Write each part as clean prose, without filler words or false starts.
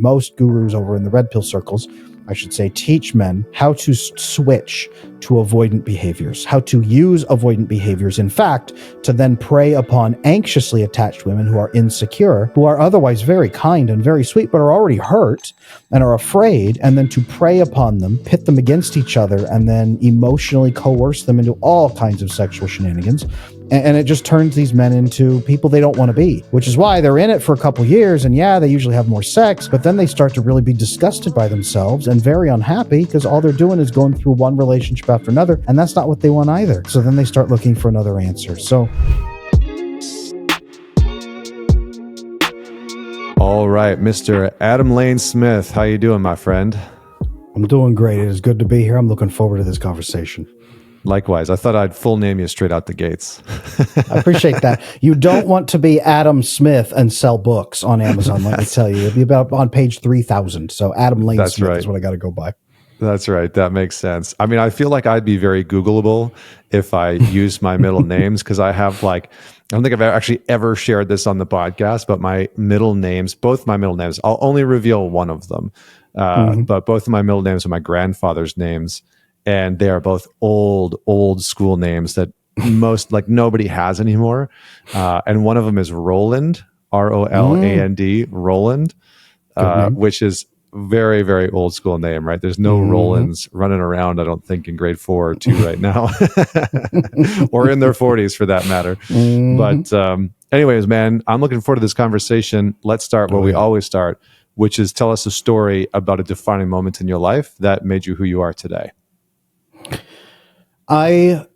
Most gurus over in the red pill circles, I should say, teach men how to switch to avoidant behaviors, how to use avoidant behaviors, in fact, to then prey upon anxiously attached women who are insecure, who are otherwise very kind and very sweet, but are already hurt and are afraid, and then to prey upon them, pit them against each other, and then emotionally coerce them into all kinds of sexual shenanigans. And it just turns these men into people they don't want to be, which is why they're in it for a couple years. And yeah, they usually have more sex, but then they start to really be disgusted by themselves and very unhappy because all they're doing is going through one relationship after another. And that's not what they want either. So then they start looking for another answer. So. All right, Mr. Adam Lane Smith, how you doing, my friend? I'm doing great. It is good to be here. I'm looking forward to this conversation. Likewise. I thought I'd full name you straight out the gates. I appreciate that. You don't want to be Adam Smith and sell books on Amazon, let me tell you. It'll be about on page 3,000. So Adam Lane Smith is what I got to go by. That's right. That makes sense. I mean, I feel like I'd be very Googleable if I used my middle names, because I have I don't think I've actually ever shared this on the podcast, but my middle names, both my middle names, I'll only reveal one of them. But both of my middle names are my grandfather's names. And they are both old school names that nobody has anymore. And one of them is Roland, Roland, Roland, which is very, very old school name, right? There's no Rolands running around, I don't think, in grade 4 or 2 right now, or in their 40s for that matter. But anyways, man, I'm looking forward to this conversation. Let's start where we always start, which is tell us a story about a defining moment in your life that made you who you are today. I,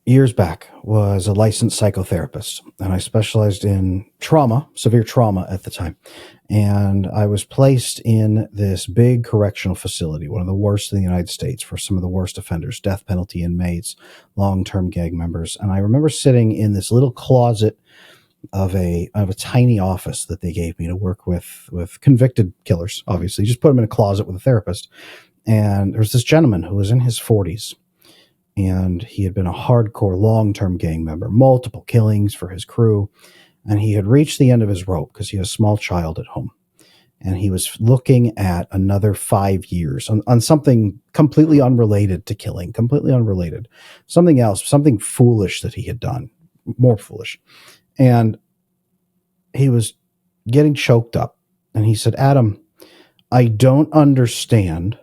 years back, was a licensed psychotherapist, and I specialized in trauma, severe trauma at the time. And I was placed in this big correctional facility, one of the worst in the United States, for some of the worst offenders, death penalty inmates, long-term gang members. And I remember sitting in this little closet of a tiny office that they gave me to work with convicted killers, obviously. Just put them in a closet with a therapist. And there was this gentleman who was in his 40s. And he had been a hardcore long-term gang member, multiple killings for his crew. And he had reached the end of his rope because he had a small child at home. And he was looking at another 5 years on something completely unrelated to killing, completely unrelated. Something else, something foolish that he had done, more foolish. And he was getting choked up. And he said, Adam, I don't understand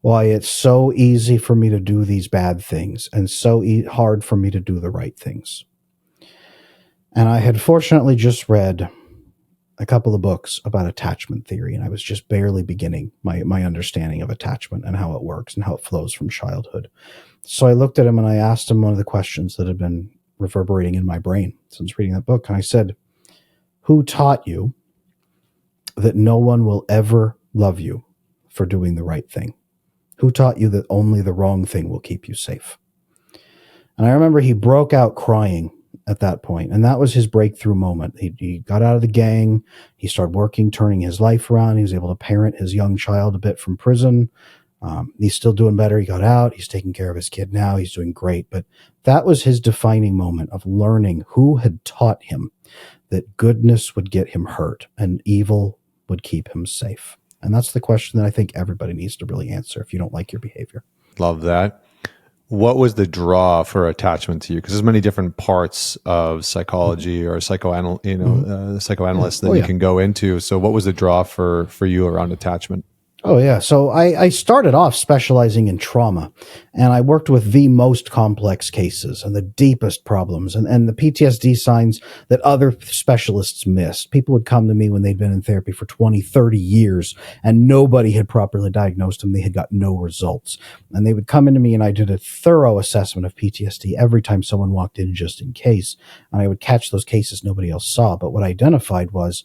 why it's so easy for me to do these bad things and so hard for me to do the right things. And I had fortunately just read a couple of books about attachment theory, and I was just barely beginning my understanding of attachment and how it works and how it flows from childhood. So I looked at him and I asked him one of the questions that had been reverberating in my brain since reading that book. And I said, who taught you that no one will ever love you for doing the right thing? Who taught you that only the wrong thing will keep you safe? And I remember he broke out crying at that point, and that was his breakthrough moment. He got out of the gang. He started working, turning his life around. He was able to parent his young child a bit from prison. He's still doing better. He got out. He's taking care of his kid now. He's doing great. But that was his defining moment of learning who had taught him that goodness would get him hurt and evil would keep him safe. And that's the question that I think everybody needs to really answer if you don't like your behavior. Love that. What was the draw for attachment to you? Because there's many different parts of psychology or psychoanalyst that you can go into. So what was the draw for you around attachment? Oh, yeah. So I started off specializing in trauma, and I worked with the most complex cases and the deepest problems and the PTSD signs that other specialists missed. People would come to me when they'd been in therapy for 20, 30 years, and nobody had properly diagnosed them. They had got no results. And they would come into me, and I did a thorough assessment of PTSD every time someone walked in, just in case. And I would catch those cases nobody else saw. But what I identified was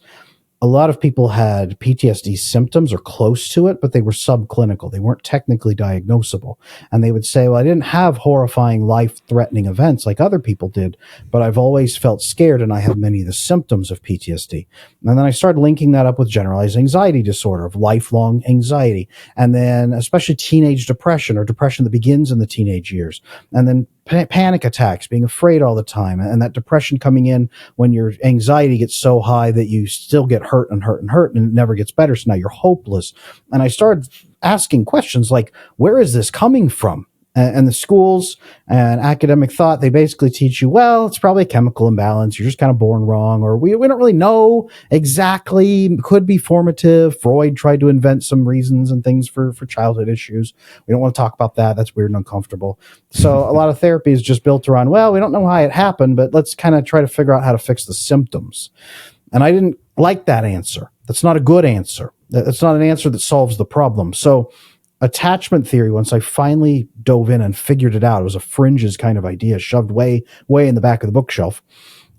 a lot of people had PTSD symptoms or close to it, but they were subclinical. They weren't technically diagnosable. And they would say, well, I didn't have horrifying, life-threatening events like other people did, but I've always felt scared and I have many of the symptoms of PTSD. And then I started linking that up with generalized anxiety disorder, of lifelong anxiety, and then especially teenage depression or depression that begins in the teenage years, and then panic attacks, being afraid all the time, and that depression coming in when your anxiety gets so high that you still get hurt and hurt and hurt, and it never gets better. So now you're hopeless. And I started asking questions like, where is this coming from? And the schools and academic thought, they basically teach you, well, it's probably a chemical imbalance. You're just kind of born wrong, or we don't really know exactly. Could be formative. Freud tried to invent some reasons and things for childhood issues. We don't want to talk about that. That's weird and uncomfortable. So a lot of therapy is just built around, well, we don't know how it happened, but let's kind of try to figure out how to fix the symptoms. And I didn't like that answer. That's not a good answer. That's not an answer that solves the problem. So attachment theory, once I finally dove in and figured it out, it was a fringes kind of idea shoved way in the back of the bookshelf.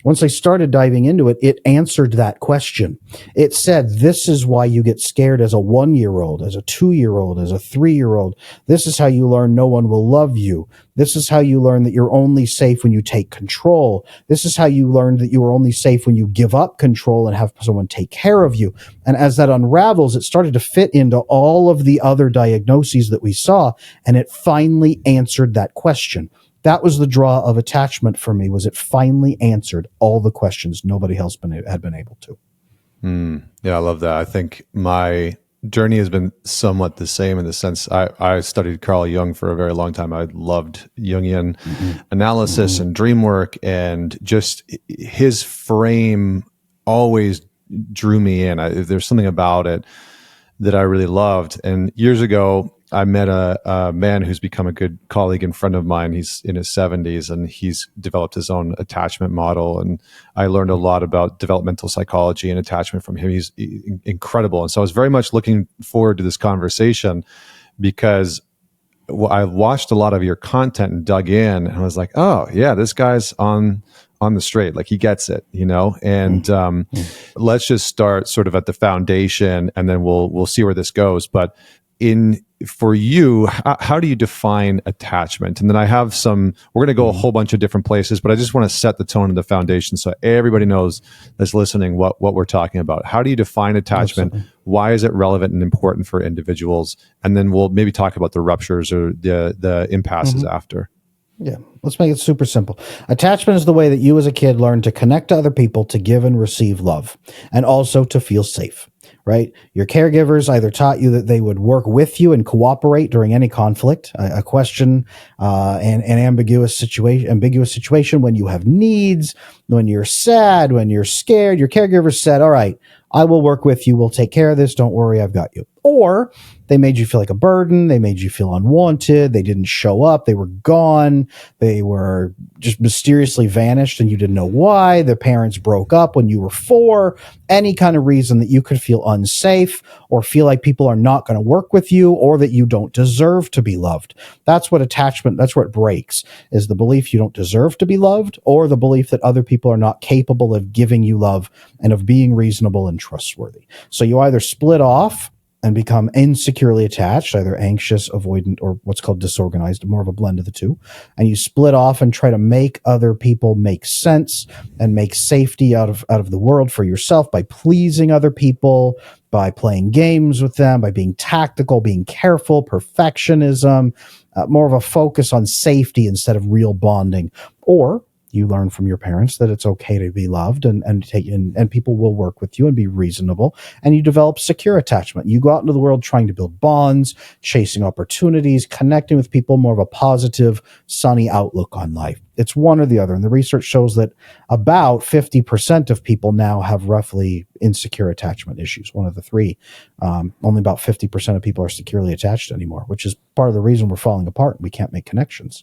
Once I started diving into it, it answered that question. It said, this is why you get scared as a 1-year-old, as a 2-year-old, as a 3-year-old. This is how you learn no one will love you. This is how you learn that you're only safe when you take control. This is how you learn that you are only safe when you give up control and have someone take care of you. And as that unravels, it started to fit into all of the other diagnoses that we saw, and it finally answered that question. That was the draw of attachment for me, was it finally answered all the questions nobody else had been able to. Yeah, I love that. I think my journey has been somewhat the same in the sense I studied Carl Jung for a very long time. I loved Jungian analysis and dream work, and just his frame always drew me in. There's something about it that I really loved. And years ago, I met a man who's become a good colleague and friend of mine. He's in his 70s, and he's developed his own attachment model. And I learned a lot about developmental psychology and attachment from him. He's incredible. And so I was very much looking forward to this conversation, because I watched a lot of your content and dug in, and I was like, oh yeah, this guy's on the straight, like he gets it, and let's just start sort of at the foundation, and then we'll see where this goes. But for you, how do you define attachment? And then I have we're going to go a whole bunch of different places, but I just want to set the tone and the foundation so everybody knows that's listening what we're talking about. How do you define attachment? Absolutely. Why is it relevant and important for individuals? And then we'll maybe talk about the ruptures or the impasses after. Yeah, let's make it super simple. Attachment is the way that you as a kid learned to connect to other people, to give and receive love, and also to feel safe, right? Your caregivers either taught you that they would work with you and cooperate during any conflict, a question, an ambiguous situation when you have needs, when you're sad, when you're scared. Your caregivers said, all right, I will work with you. We'll take care of this. Don't worry, I've got you. Or they made you feel like a burden. They made you feel unwanted. They didn't show up. They were gone. They were just mysteriously vanished, and you didn't know why. Their parents broke up when you were 4. Any kind of reason that you could feel unsafe or feel like people are not going to work with you, or that you don't deserve to be loved. That's what attachment, that's where it breaks, is the belief you don't deserve to be loved, or the belief that other people are not capable of giving you love and of being reasonable and trustworthy. So you either split off and become insecurely attached, either anxious, avoidant, or what's called disorganized, more of a blend of the two. And you split off and try to make other people make sense and make safety out of the world for yourself by pleasing other people, by playing games with them, by being tactical, being careful, perfectionism, more of a focus on safety instead of real bonding. Or you learn from your parents that it's okay to be loved, and people will work with you and be reasonable, and you develop secure attachment. You go out into the world trying to build bonds, chasing opportunities, connecting with people, more of a positive, sunny outlook on life. It's one or the other. And the research shows that about 50% of people now have roughly insecure attachment issues, one of the three. Only about 50% of people are securely attached anymore, which is part of the reason we're falling apart and we can't make connections.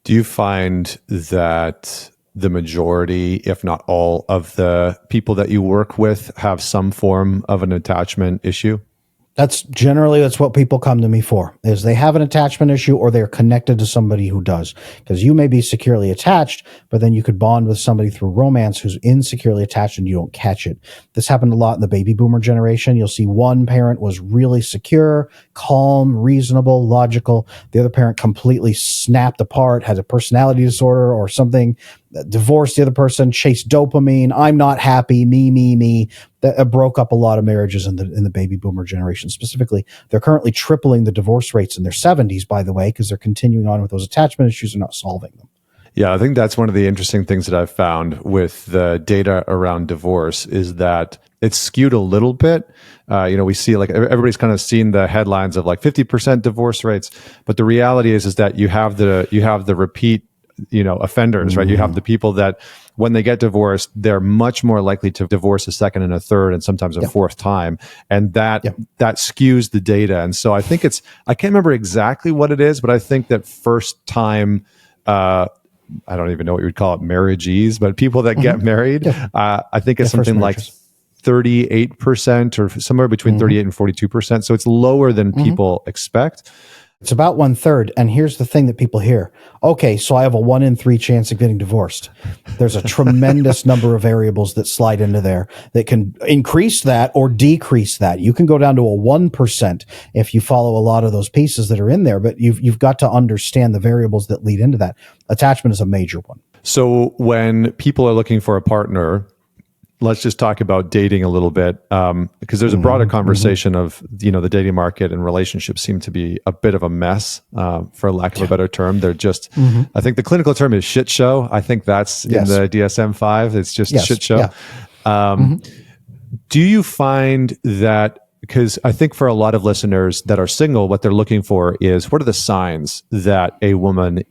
Do you find that the majority, if not all, of the people that you work with have some form of an attachment issue? That's what people come to me for, is they have an attachment issue or they're connected to somebody who does. Because you may be securely attached, but then you could bond with somebody through romance who's insecurely attached and you don't catch it. This happened a lot in the baby boomer generation. You'll see one parent was really secure, calm, reasonable, logical. The other parent completely snapped apart, had a personality disorder or something, divorced the other person, chased dopamine, I'm not happy, me. That broke up a lot of marriages in the baby boomer generation specifically. They're currently tripling the divorce rates in their 70s, by the way, because they're continuing on with those attachment issues and not solving them. Yeah, I think that's one of the interesting things that I've found with the data around divorce is that it's skewed a little bit. We see like everybody's kind of seen the headlines of like 50% divorce rates, but the reality is that you have the repeat, offenders, right? You have the people that when they get divorced, they're much more likely to divorce a second and a third and sometimes a fourth time. And that skews the data. And so I think I can't remember exactly what it is, but I think that first time, I don't even know what you would call it, marriagees, but people that get married, I think it's something like 38% or somewhere between 38 and 42%. So it's lower than people expect. It's about 1/3. And here's the thing that people hear. Okay, so I have a 1 in 3 chance of getting divorced. There's a tremendous number of variables that slide into there that can increase that or decrease that. You can go down to a 1% if you follow a lot of those pieces that are in there, but you've got to understand the variables that lead into that. Attachment is a major one. So when people are looking for a partner, let's just talk about dating a little bit, because there's a broader conversation of, the dating market and relationships seem to be a bit of a mess, for lack of a better term. They're just, I think the clinical term is shit show. I think that's in the DSM-5. It's just shit show. Yeah. Do you find that, because I think for a lot of listeners that are single, what they're looking for is what are the signs that a woman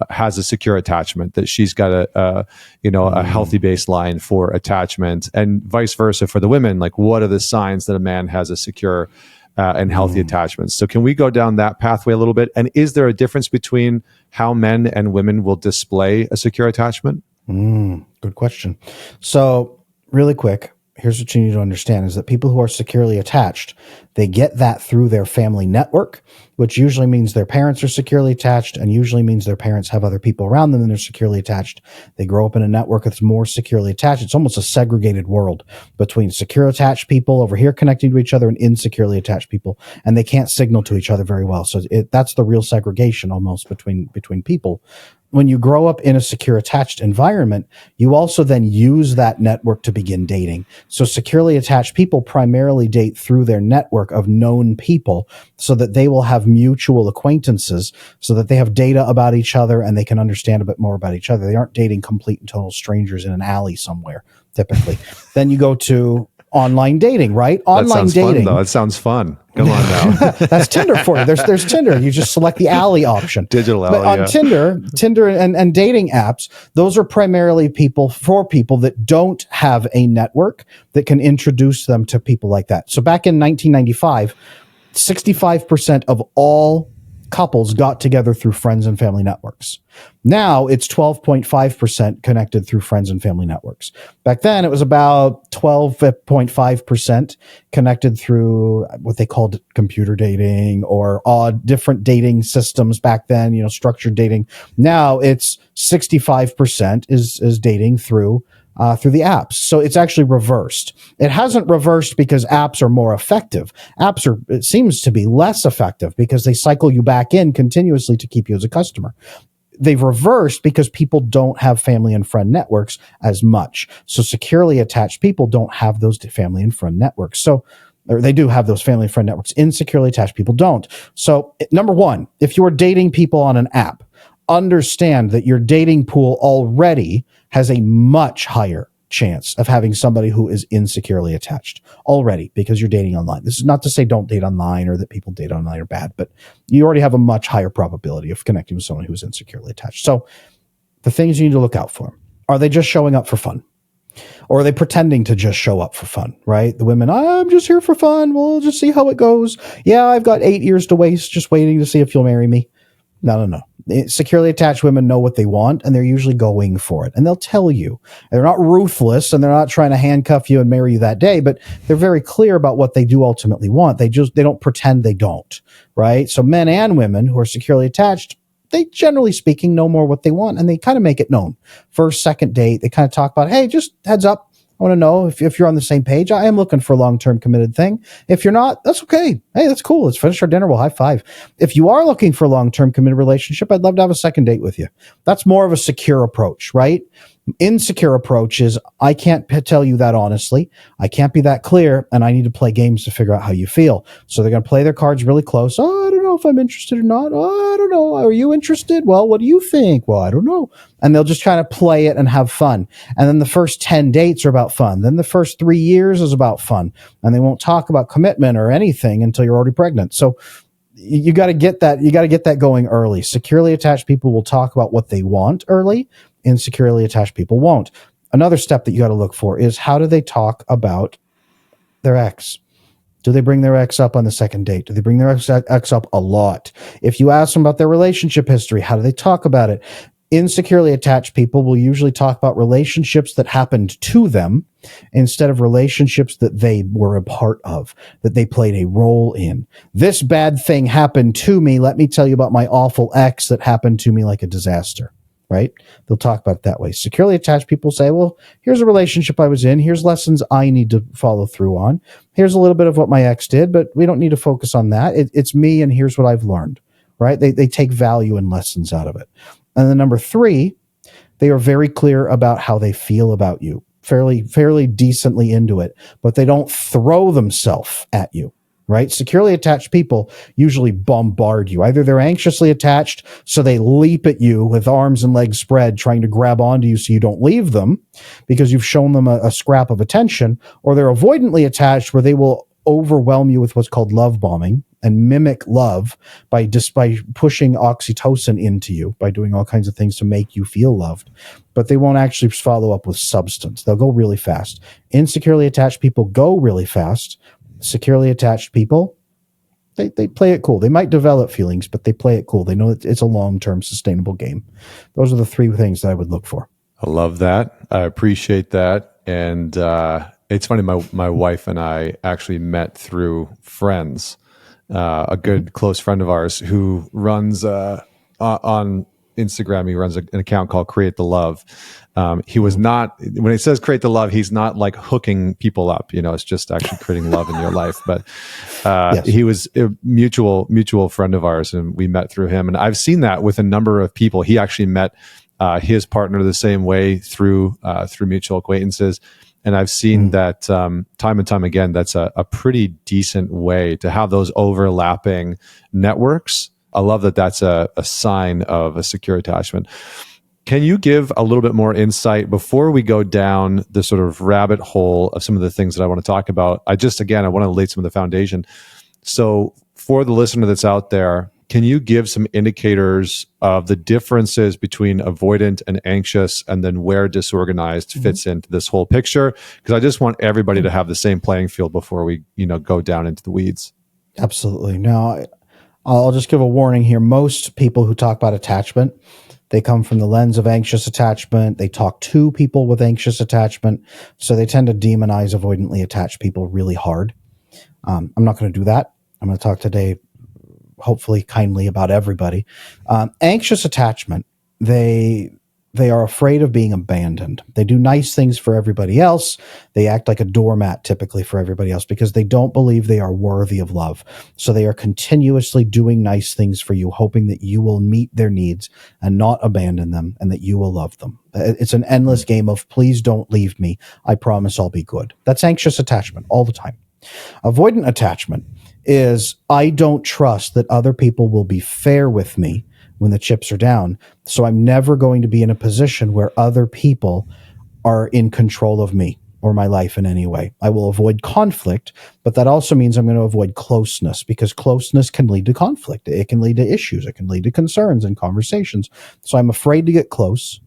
has a secure attachment, that she's got a healthy baseline for attachment, and vice versa for the women. Like, what are the signs that a man has a secure and healthy attachment? So can we go down that pathway a little bit? And is there a difference between how men and women will display a secure attachment? Good question. So really quick, here's what you need to understand is that people who are securely attached, they get that through their family network, which usually means their parents are securely attached and usually means their parents have other people around them and they're securely attached. They grow up in a network that's more securely attached. It's almost a segregated world between secure attached people over here connecting to each other and insecurely attached people, and they can't signal to each other very well. So that's the real segregation almost between people. When you grow up in a secure attached environment, you also then use that network to begin dating. So securely attached people primarily date through their network of known people so that they will have mutual acquaintances, so that they have data about each other and they can understand a bit more about each other. They aren't dating complete and total strangers in an alley somewhere, typically. Then you go to online dating, right? Online dating. Fun, though. It sounds fun. Come on now. That's Tinder for you. There's Tinder. You just select the alley option. Digital alley. But on Tinder and dating apps, those are primarily for people that don't have a network that can introduce them to people like that. So back in 1995, 65% of all couples got together through friends and family networks. Now it's 12.5% connected through friends and family networks. Back then it was about 12.5% connected through what they called computer dating or different dating systems back then, structured dating. Now it's 65% is dating through the apps. So it's actually reversed. It hasn't reversed because apps are more effective. It seems to be less effective because they cycle you back in continuously to keep you as a customer. They've reversed because people don't have family and friend networks as much. So securely attached people don't have those family and friend networks. Or they do have those family and friend networks. Insecurely attached people don't. So number one, if you're dating people on an app, understand that your dating pool already has a much higher chance of having somebody who is insecurely attached already because you're dating online. This is not to say don't date online or that people date online are bad, but you already have a much higher probability of connecting with someone who's insecurely attached. So the things you need to look out for, are they just showing up for fun? Or are they pretending to just show up for fun, right? The women, I'm just here for fun. We'll just see how it goes. Yeah, I've got 8 years to waste just waiting to see if you'll marry me. No. Securely attached women know what they want, and they're usually going for it. And they'll tell you. They're not ruthless, and they're not trying to handcuff you and marry you that day, but they're very clear about what they do ultimately want. They don't pretend they don't, right? So men and women who are securely attached, they generally speaking know more what they want, and they kind of make it known. First, second date, they kind of talk about, hey, just heads up. I want to know if you're on the same page. I am looking for a long-term committed thing. If you're not, that's okay. Hey, that's cool. Let's finish our dinner. We'll high five. If you are looking for a long-term committed relationship, I'd love to have a second date with you. That's more of a secure approach, right? Insecure approach is, I can't tell you that honestly. I can't be that clear, and I need to play games to figure out how you feel. So they're going to play their cards really close. Oh, I don't know if I'm interested or not. Oh, I don't know. Are you interested? Well, what do you think? Well, I don't know. And they'll just kind of play it and have fun. And then the first 10 dates are about fun. Then the first 3 years is about fun. And they won't talk about commitment or anything until you're already pregnant. So you got to get that. You got to get that going early. Securely attached people will talk about what they want early. Insecurely attached people won't. Another step that you got to look for is, how do they talk about their ex? Do they bring their ex up on the second date? Do they bring their ex up a lot? If you ask them about their relationship history, how do they talk about it? Insecurely attached people will usually talk about relationships that happened to them instead of relationships that they were a part of, that they played a role in. This bad thing happened to me. Let me tell you about my awful ex that happened to me like a disaster, right? They'll talk about it that way. Securely attached people say, well, here's a relationship I was in. Here's lessons I need to follow through on. Here's a little bit of what my ex did, but we don't need to focus on that. It's me, and here's what I've learned, right? They take value and lessons out of it. And then number 3, they are very clear about how they feel about you, fairly decently into it, but they don't throw themselves at you, right? Securely attached people usually bombard you. Either they're anxiously attached, so they leap at you with arms and legs spread, trying to grab onto you so you don't leave them because you've shown them a scrap of attention, or they're avoidantly attached, where they will overwhelm you with what's called love bombing and mimic love by pushing oxytocin into you, by doing all kinds of things to make you feel loved. But they won't actually follow up with substance. They'll go really fast. Insecurely attached people go really fast. Securely attached people, they play it cool. They might develop feelings, but they play it cool. They know it's a long-term sustainable game. Those are the 3 things that I would look for. I love that. I appreciate that. And it's funny, my wife and I actually met through friends. A good close friend of ours who runs on Instagram, he runs an account called Create the Love. He was not, when it says Create the Love, he's not like hooking people up, it's just actually creating love in your life. But yes. He was a mutual friend of ours, and we met through him. And I've seen that with a number of people. He actually met his partner the same way through mutual acquaintances. And I've seen that time and time again, that's a pretty decent way to have those overlapping networks. I love that that's a sign of a secure attachment. Can you give a little bit more insight before we go down the sort of rabbit hole of some of the things that I want to talk about? I want to lay some of the foundation. So for the listener that's out there, can you give some indicators of the differences between avoidant and anxious, and then where disorganized fits into this whole picture? Because I just want everybody to have the same playing field before we, go down into the weeds. Absolutely. Now, I'll just give a warning here. Most people who talk about attachment, they come from the lens of anxious attachment. They talk to people with anxious attachment. So they tend to demonize avoidantly attached people really hard. I'm not going to do that. I'm going to talk today hopefully kindly about everybody. Anxious attachment, they are afraid of being abandoned. They do nice things for everybody else. They act like a doormat typically for everybody else because they don't believe they are worthy of love. So they are continuously doing nice things for you, hoping that you will meet their needs and not abandon them, and that you will love them. It's an endless game of, please don't leave me. I promise I'll be good. That's anxious attachment all the time. Avoidant attachment is, I don't trust that other people will be fair with me when the chips are down. So I'm never going to be in a position where other people are in control of me or my life in any way. I will avoid conflict, but that also means I'm going to avoid closeness, because closeness can lead to conflict. It can lead to issues. It can lead to concerns and conversations. So I'm afraid to get close,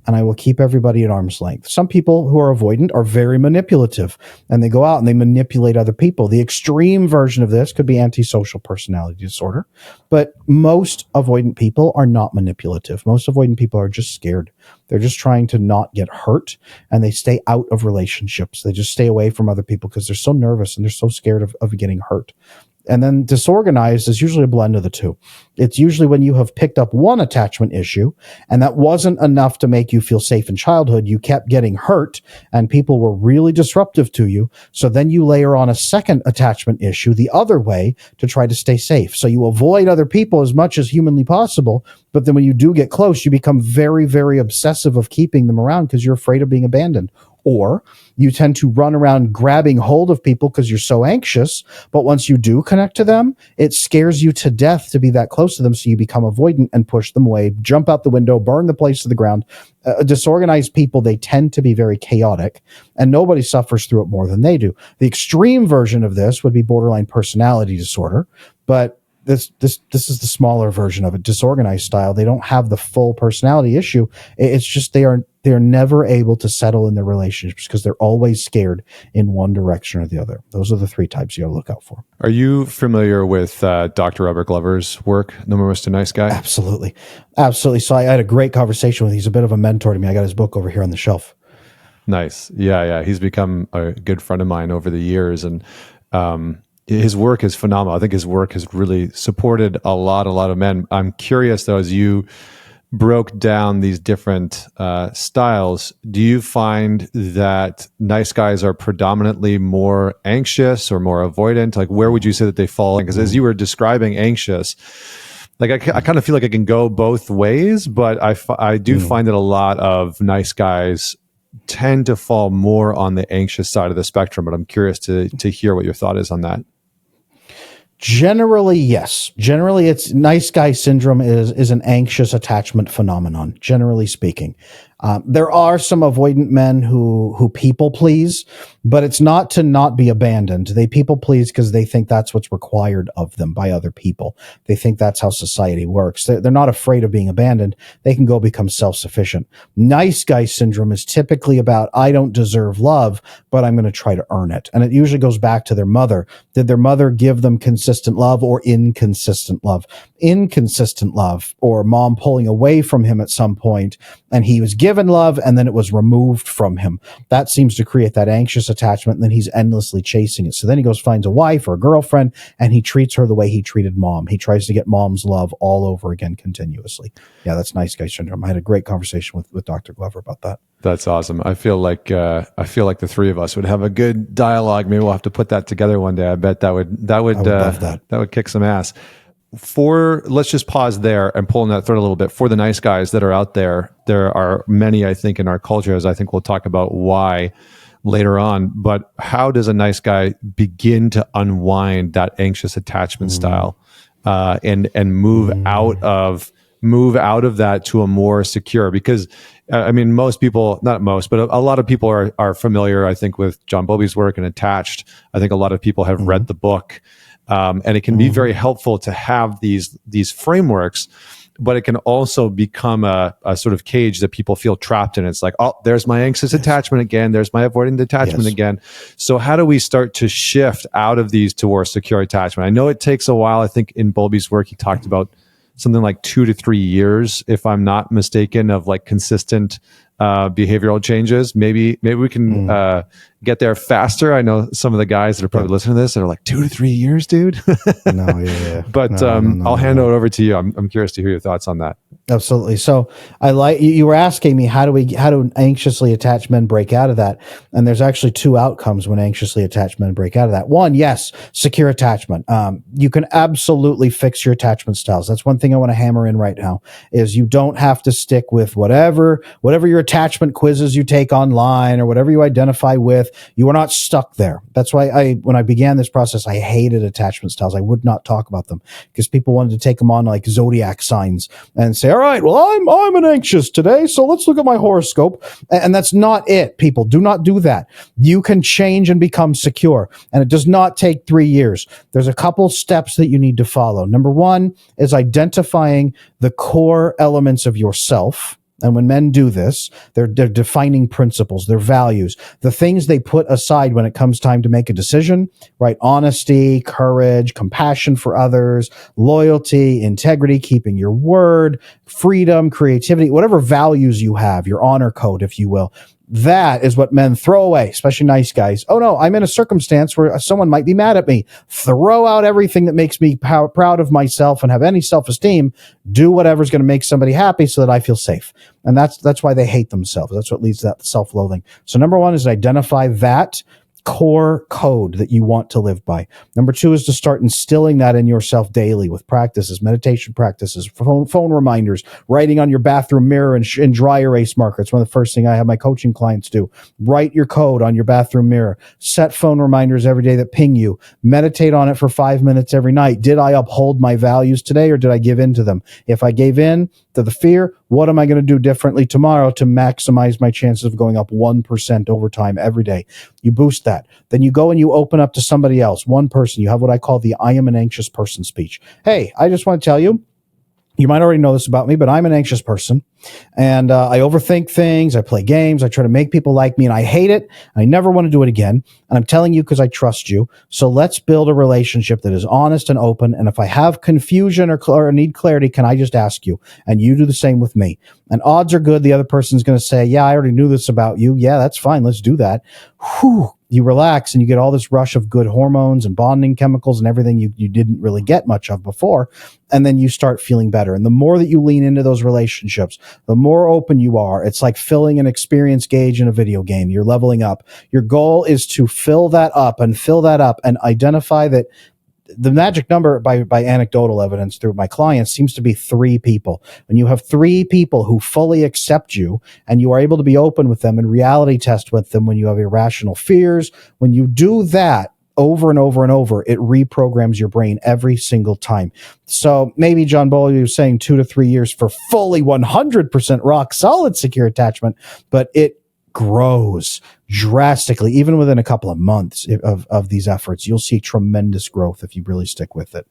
and I will keep everybody at arm's length. Some people who are avoidant are very manipulative, and they go out and they manipulate other people. The extreme version of this could be antisocial personality disorder, but most avoidant people are not manipulative. Most avoidant people are just scared. They're just trying to not get hurt, and they stay out of relationships. They just stay away from other people because they're so nervous and they're so scared of getting hurt. And then disorganized is usually a blend of the two. It's usually when you have picked up one attachment issue and that wasn't enough to make you feel safe in childhood. You kept getting hurt and people were really disruptive to you. So then you layer on a second attachment issue the other way to try to stay safe. So you avoid other people as much as humanly possible. But then when you do get close, you become very, very obsessive of keeping them around because you're afraid of being abandoned. Or you tend to run around grabbing hold of people because you're so anxious. But once you do connect to them, it scares you to death to be that close to them. So you become avoidant and push them away, jump out the window, burn the place to the ground. Disorganized people, they tend to be very chaotic and nobody suffers through it more than they do. The extreme version of this would be borderline personality disorder. But this is the smaller version of it, disorganized style. They don't have the full personality issue. It's just they're never able to settle in their relationships because they're always scared in one direction or the other. Those are the three types you got to look out for. Are you familiar with Dr. Robert Glover's work, No More Mr. Nice Guy? Absolutely. Absolutely. So I had a great conversation with him. He's a bit of a mentor to me. I got his book over here on the shelf. Nice. Yeah. He's become a good friend of mine over the years. And his work is phenomenal. I think his work has really supported a lot of men. I'm curious though, as you broke down these different styles, do you find that nice guys are predominantly more anxious or more avoidant? Like, where would you say that they fall? Because as you were describing anxious, like I kind of feel like it can go both ways, but I do find that a lot of nice guys tend to fall more on the anxious side of the spectrum. But I'm curious to hear what your thought is on that. Generally, yes. Generally, it's nice guy syndrome is an anxious attachment phenomenon, generally speaking. There are some avoidant men who people please, but it's not to not be abandoned. They people please because they think that's what's required of them by other people. They think that's how society works. They're not afraid of being abandoned. They can go become self-sufficient. Nice guy syndrome is typically about, I don't deserve love, but I'm going to try to earn it. And it usually goes back to their mother. Did their mother give them consistent love or inconsistent love? Inconsistent love, or mom pulling away from him at some point and he was given love and then it was removed from him. That seems to create that anxious attachment, and then he's endlessly chasing it. So then he goes, finds a wife or a girlfriend, and he treats her the way he treated mom. He tries to get mom's love all over again continuously. Yeah, that's nice guy syndrome. I had a great conversation with Dr. Glover about that. That's awesome. I feel like the three of us would have a good dialogue. Maybe we'll have to put that together one day. I bet that would kick some ass. Let's just pause there and pull on that thread a little bit. For the nice guys that are out there, there are many, I think, in our culture, as I think we'll talk about why later on. But how does a nice guy begin to unwind that anxious attachment style and move out of that to a more secure? Because I mean, most people, not most, but a lot of people are familiar, I think, with John Bowlby's work and Attached. I think a lot of people have read the book. And it can be very helpful to have these frameworks, but it can also become a sort of cage that people feel trapped in. It's like, oh, there's my anxious attachment again. There's my avoidant attachment again. So how do we start to shift out of these towards secure attachment? I know it takes a while. I think in Bowlby's work, he talked about something like 2 to 3 years, if I'm not mistaken, of like consistent behavioral changes. Maybe we can get there faster. I know some of the guys that are probably listening to this that are like 2 to 3 years, dude. But I'll hand it over to you. I'm curious to hear your thoughts on that. Absolutely. So I like you were asking me how do anxiously attached men break out of that? And there's actually two outcomes when anxiously attached men break out of that. One, yes, secure attachment. You can absolutely fix your attachment styles. That's one thing I want to hammer in right now is you don't have to stick with whatever your attachment quizzes you take online or whatever you identify with. You are not stuck there. That's why when I began this process, I hated attachment styles. I would not talk about them because people wanted to take them on like zodiac signs and say, all right, well, I'm an anxious today, so let's look at my horoscope. And that's not it, people. Do not do that. You can change and become secure, and it does not take 3 years. There's a couple steps that you need to follow. Number one is identifying the core elements of yourself. And when men do this, they're defining principles, their values, the things they put aside when it comes time to make a decision, right? Honesty, courage, compassion for others, loyalty, integrity, keeping your word, freedom, creativity, whatever values you have, your honor code, if you will. That is what men throw away, especially nice guys. Oh no, I'm in a circumstance where someone might be mad at me. Throw out everything that makes me proud of myself and have any self-esteem. Do whatever's going to make somebody happy so that I feel safe. And that's why they hate themselves. That's what leads to that self-loathing. So number one is identify that core code that you want to live by. Number two is to start instilling that in yourself daily with practices, meditation practices, phone reminders, writing on your bathroom mirror and dry erase marker. It's one of the first things I have my coaching clients do. Write your code on your bathroom mirror. Set phone reminders every day that ping you. Meditate on it for 5 minutes every night. Did I uphold my values today, or did I give in to them? If I gave in to the fear, what am I going to do differently tomorrow to maximize my chances of going up 1% over time every day? You boost that. Then you go and you open up to somebody else, one person. You have what I call the I am an anxious person speech. Hey, I just want to tell you, you might already know this about me, but I'm an anxious person, and I overthink things. I play games. I try to make people like me, and I hate it. I never want to do it again. And I'm telling you because I trust you. So let's build a relationship that is honest and open. And if I have confusion or need clarity, can I just ask you? And you do the same with me. And odds are good the other person's going to say, yeah, I already knew this about you. Yeah, that's fine. Let's do that. Whew. You relax and you get all this rush of good hormones and bonding chemicals and everything you didn't really get much of before. And then you start feeling better. And the more that you lean into those relationships, the more open you are. It's like filling an experience gauge in a video game. You're leveling up. Your goal is to fill that up and identify that the magic number by anecdotal evidence through my clients seems to be 3 people. When you have 3 people who fully accept you and you are able to be open with them and reality test with them when you have irrational fears, when you do that over and over and over, it reprograms your brain every single time. So maybe John Bowley was saying 2 to 3 years for fully 100% rock solid secure attachment, but it grows drastically. Even within a couple of months of these efforts, you'll see tremendous growth if you really stick with it.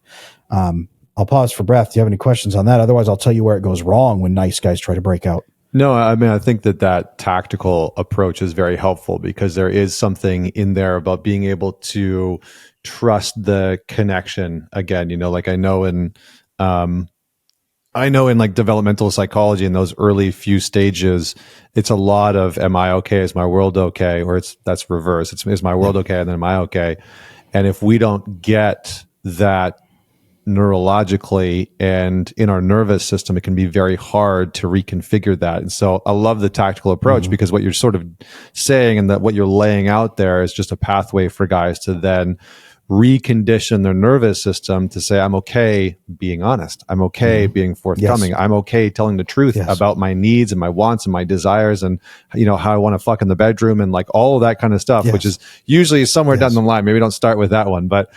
I'll pause for breath. Do you have any questions on that? Otherwise, I'll tell you where it goes wrong when nice guys try to break out. No, I mean, I think that tactical approach is very helpful because there is something in there about being able to trust the connection. Again, like I know in like developmental psychology in those early few stages, it's a lot of, am I okay? Is my world okay? Or that's reverse. Is my world okay? And then am I okay? And if we don't get that neurologically and in our nervous system, it can be very hard to reconfigure that. And so I love the tactical approach because what you're sort of saying and that what you're laying out there is just a pathway for guys to then recondition their nervous system to say, I'm okay being honest. I'm okay being forthcoming. Yes. I'm okay telling the truth about my needs and my wants and my desires and, how I want to fuck in the bedroom and like all of that kind of stuff, which is usually somewhere down the line. Maybe don't start with that one, but,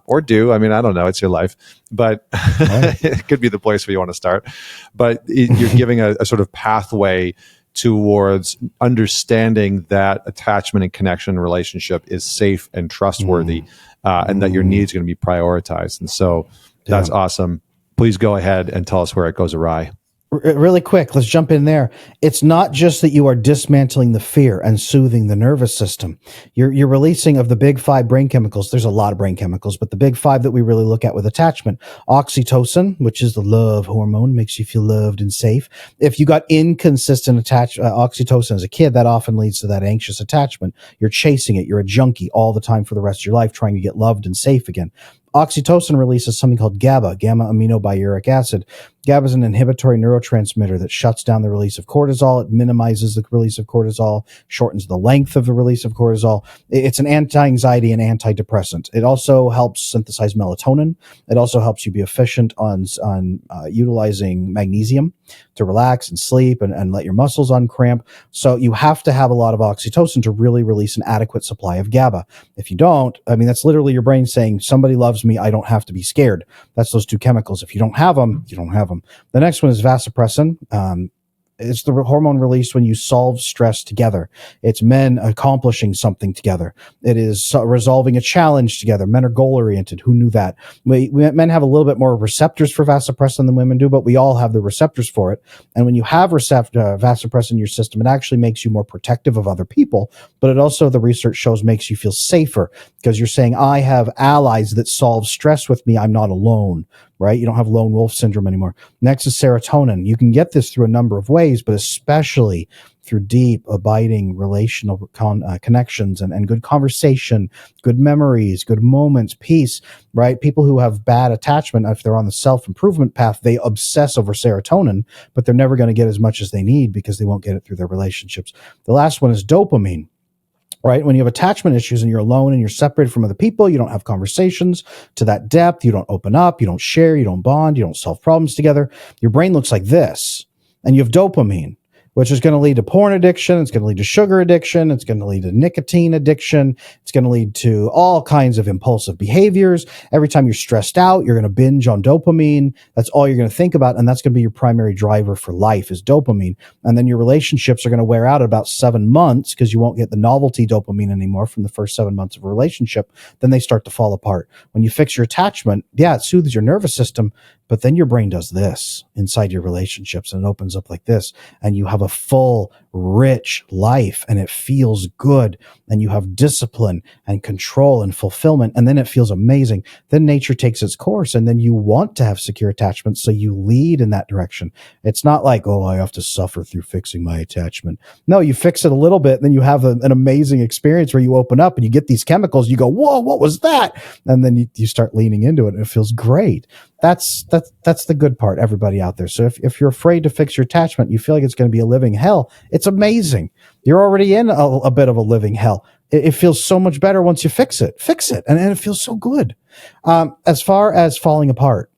or do. I mean, I don't know. It's your life, but it could be the place where you want to start. But you're giving a sort of pathway towards understanding that attachment and connection relationship is safe and trustworthy, and that your needs are going to be prioritized. And so that's awesome. Please go ahead and tell us where it goes awry. Really quick, let's jump in there. It's not just that you are dismantling the fear and soothing the nervous system. You're releasing of the big 5 brain chemicals. There's a lot of brain chemicals, but the big 5 that we really look at with attachment: oxytocin, which is the love hormone, makes you feel loved and safe. If you got inconsistent oxytocin as a kid, that often leads to that anxious attachment. You're chasing it. You're a junkie all the time for the rest of your life, trying to get loved and safe again. Oxytocin releases something called GABA, gamma-aminobutyric acid. GABA is an inhibitory neurotransmitter that shuts down the release of cortisol. It minimizes the release of cortisol, shortens the length of the release of cortisol. It's an anti-anxiety and antidepressant. It also helps synthesize melatonin. It also helps you be efficient on utilizing magnesium to relax and sleep and let your muscles uncramp. So you have to have a lot of oxytocin to really release an adequate supply of GABA. If you don't, I mean, that's literally your brain saying, somebody loves me, I don't have to be scared. That's those 2 chemicals. If you don't have them, you don't have them. The next one is vasopressin. It's the hormone released when you solve stress together. It's men accomplishing something together. It is resolving a challenge together. Men are goal-oriented. Who knew that? Men have a little bit more receptors for vasopressin than women do, but we all have the receptors for it. And when you have vasopressin in your system, it actually makes you more protective of other people, but it also, the research shows, makes you feel safer because you're saying, I have allies that solve stress with me. I'm not alone. right? You don't have lone wolf syndrome anymore. Next is serotonin. You can get this through a number of ways, but especially through deep, abiding relational connections and good conversation, good memories, good moments, peace, right? People who have bad attachment, if they're on the self-improvement path, they obsess over serotonin, but they're never going to get as much as they need because they won't get it through their relationships. The last one is dopamine. Right? When you have attachment issues and you're alone and you're separated from other people, you don't have conversations to that depth, you don't open up, you don't share, you don't bond, you don't solve problems together. Your brain looks like this, and you have dopamine, which is going to lead to porn addiction. It's going to lead to sugar addiction. It's going to lead to nicotine addiction. It's going to lead to all kinds of impulsive behaviors. Every time you're stressed out, you're going to binge on dopamine. That's all you're going to think about. And that's going to be your primary driver for life is dopamine. And then your relationships are going to wear out at about 7 months because you won't get the novelty dopamine anymore from the first 7 months of a relationship. Then they start to fall apart. When you fix your attachment, yeah, it soothes your nervous system, but then your brain does this inside your relationships and it opens up like this. And you have a full, rich life and it feels good. And you have discipline and control and fulfillment. And then it feels amazing. Then nature takes its course and then you want to have secure attachment. So you lead in that direction. It's not like, oh, I have to suffer through fixing my attachment. No, you fix it a little bit. And then you have an amazing experience where you open up and you get these chemicals. You go, whoa, what was that? And then you start leaning into it and it feels great. That's the good part, everybody out there. So if you're afraid to fix your attachment, you feel like it's going to be a living hell. It's amazing. You're already in a bit of a living hell. It feels so much better once you fix it. And it feels so good. As far as falling apart,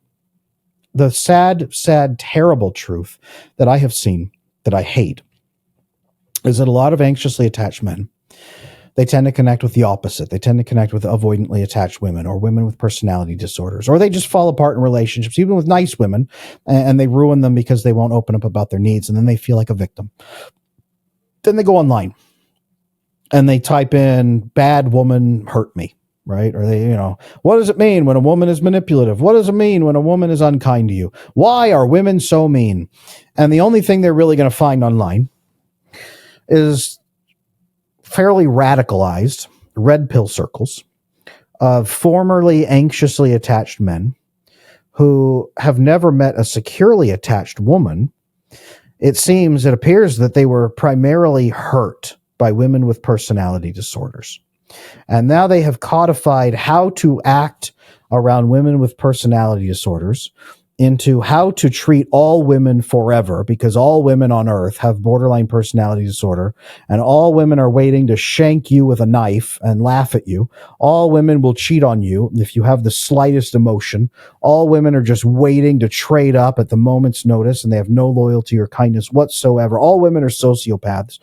the sad, terrible truth that I have seen that I hate is that a lot of anxiously attached men, they tend to connect with the opposite. They tend to connect with avoidantly attached women or women with personality disorders, or they just fall apart in relationships, even with nice women, and they ruin them because they won't open up about their needs. And then they feel like a victim. Then they go online and they type in bad woman hurt me, right? Or they, what does it mean when a woman is manipulative? What does it mean when a woman is unkind to you? Why are women so mean? And the only thing they're really going to find online is fairly radicalized red pill circles of formerly anxiously attached men who have never met a securely attached woman. It appears that they were primarily hurt by women with personality disorders. And now they have codified how to act around women with personality disorders into how to treat all women forever, because all women on earth have borderline personality disorder and all women are waiting to shank you with a knife and laugh at you. All women will cheat on you if you have the slightest emotion. All women are just waiting to trade up at the moment's notice and they have no loyalty or kindness whatsoever. All women are sociopaths.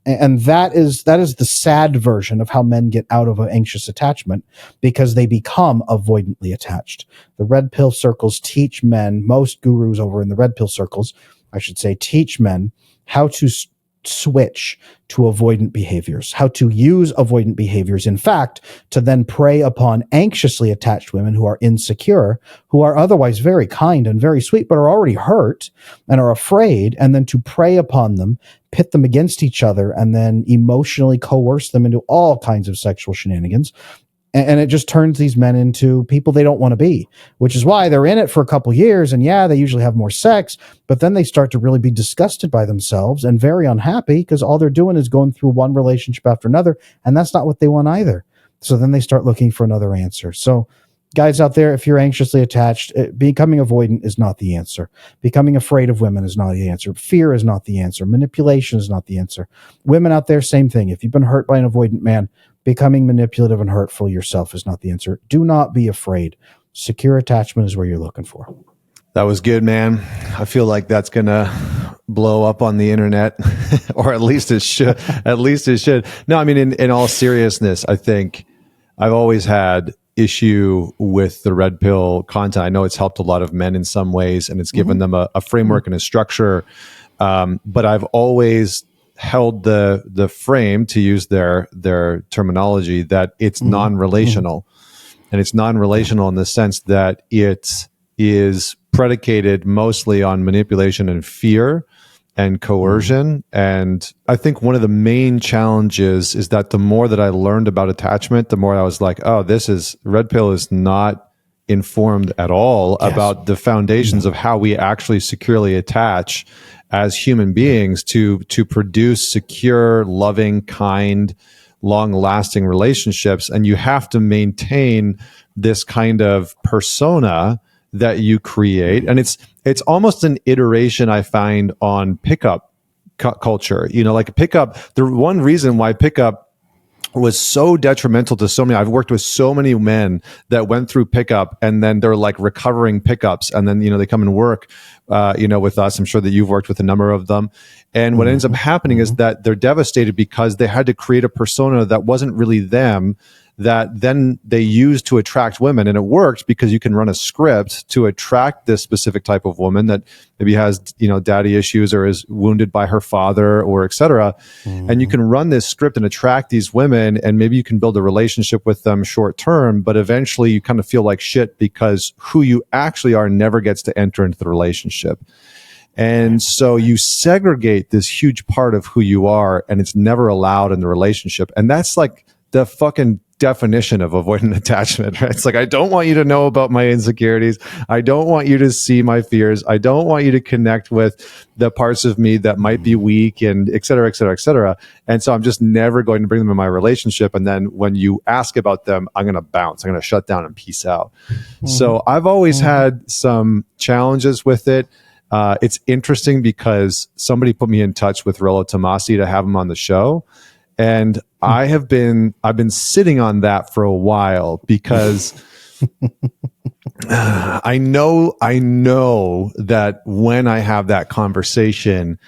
And that is the sad version of how men get out of an anxious attachment, because they become avoidantly attached. The red pill circles teach men, most gurus over in the red pill circles, I should say, teach men how to switch to avoidant behaviors, how to use avoidant behaviors, in fact, to then prey upon anxiously attached women who are insecure, who are otherwise very kind and very sweet, but are already hurt and are afraid, and then to prey upon them, pit them against each other, and then emotionally coerce them into all kinds of sexual shenanigans. And it just turns these men into people they don't want to be, which is why they're in it for a couple years. And yeah, they usually have more sex, but then they start to really be disgusted by themselves and very unhappy because all they're doing is going through one relationship after another. And that's not what they want either. So then they start looking for another answer. So guys out there, if you're anxiously attached, becoming avoidant is not the answer. Becoming afraid of women is not the answer. Fear is not the answer. Manipulation is not the answer. Women out there, same thing. If you've been hurt by an avoidant man, becoming manipulative and hurtful yourself is not the answer. Do not be afraid. Secure attachment is where you're looking for. That was good, man. I feel like that's going to blow up on the internet, or at least it should. At least it should. No, I mean, in all seriousness, I think I've always had issue with the red pill content. I know it's helped a lot of men in some ways, and it's given them a framework and a structure. But I've always held the frame, to use their terminology, that it's non-relational. And it's non-relational in the sense that it is predicated mostly on manipulation and fear and coercion. And I think one of the main challenges is that the more that I learned about attachment, the more I was like, oh, red pill is not informed at all Yes. about the foundations of how we actually securely attach as human beings to produce secure, loving, kind, long-lasting relationships. And you have to maintain this kind of persona that you create. And it's almost an iteration, I find, on pickup culture. Like pickup, the one reason why pickup was so detrimental to so many. I've worked with so many men that went through pickup and then they're like recovering pickups. And then, they come and work, with us. I'm sure that you've worked with a number of them. And what ends up happening is that they're devastated because they had to create a persona that wasn't really them, that then they used to attract women. And it worked because you can run a script to attract this specific type of woman that maybe has, daddy issues or is wounded by her father or et cetera. And you can run this script and attract these women, and maybe you can build a relationship with them short term, but eventually you kind of feel like shit because who you actually are never gets to enter into the relationship. And so you segregate this huge part of who you are, and it's never allowed in the relationship. And that's like the fucking definition of avoidant attachment, right? It's like, I don't want you to know about my insecurities. I don't want you to see my fears. I don't want you to connect with the parts of me that might be weak, and et cetera, et cetera, et cetera. And so I'm just never going to bring them in my relationship. And then when you ask about them, I'm going to bounce. I'm going to shut down and peace out. So I've always had some challenges with it. It's interesting because somebody put me in touch with Rollo Tomasi to have him on the show. And I've been sitting on that for a while because I know that when I have that conversation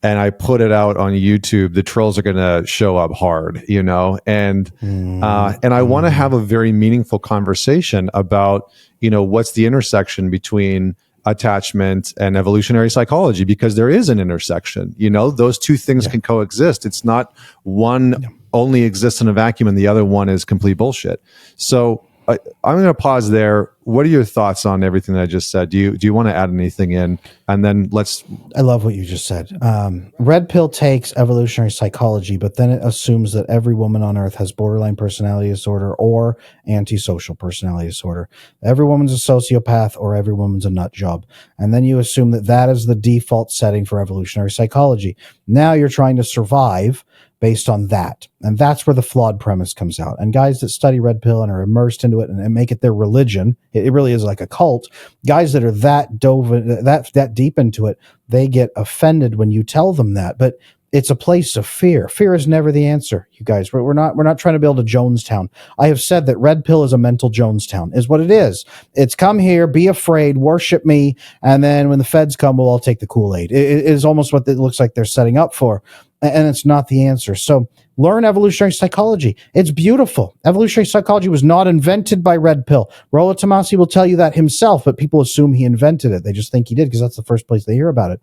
and I put it out on YouTube, the trolls are going to show up hard, and I want to have a very meaningful conversation about, what's the intersection between attachment and evolutionary psychology, because there is an intersection. Those two things can coexist. It's not one only exists in a vacuum and the other one is complete bullshit. So I'm going to pause there. What are your thoughts on everything that I just said? Do you want to add anything in? And then I love what you just said. Red pill takes evolutionary psychology, but then it assumes that every woman on earth has borderline personality disorder or antisocial personality disorder. Every woman's a sociopath or every woman's a nut job. And then you assume that that is the default setting for evolutionary psychology. Now you're trying to survive based on that. And that's where the flawed premise comes out. And guys that study red pill and are immersed into it and make it their religion, it really is like a cult. Guys that are that deep into it, they get offended when you tell them that. But it's a place of fear. Fear is never the answer, you guys. We're not trying to build a Jonestown. I have said that red pill is a mental Jonestown, is what it is. It's come here, be afraid, worship me, and then when the feds come, we'll all take the Kool-Aid. It is almost what it looks like they're setting up for. And it's not the answer. So learn evolutionary psychology. It's beautiful. Evolutionary psychology was not invented by red pill. Rollo Tomasi will tell you that himself, but people assume he invented it. They just think he did because that's the first place they hear about it.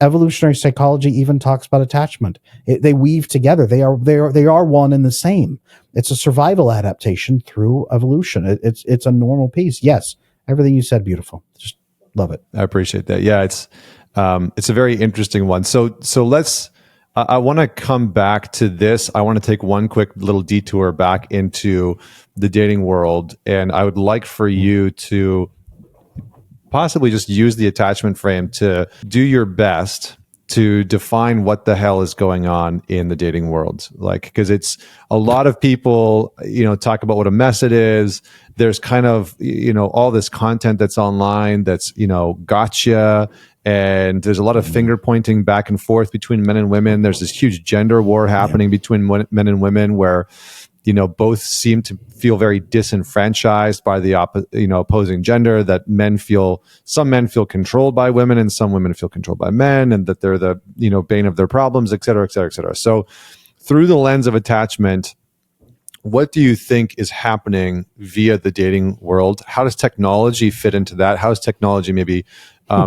Evolutionary psychology even talks about attachment. They weave together. They are one and the same. It's a survival adaptation through evolution. It's a normal piece. Yes, everything you said, beautiful. Just love it. I appreciate that. Yeah, it's a very interesting one. So let's. I want to come back to this. I want to take one quick little detour back into the dating world, and I would like for you to possibly just use the attachment frame to do your best to define what the hell is going on in the dating world. Like, because it's a lot of people, talk about what a mess it is. There's kind of, all this content that's online that's, gotcha. And there's a lot of finger pointing back and forth between men and women. There's this huge gender war happening between men and women where, both seem to feel very disenfranchised by the opposing gender, that some men feel controlled by women and some women feel controlled by men, and that they're the, bane of their problems, et cetera, et cetera, et cetera. So through the lens of attachment, what do you think is happening via the dating world? How does technology fit into that? How has technology maybe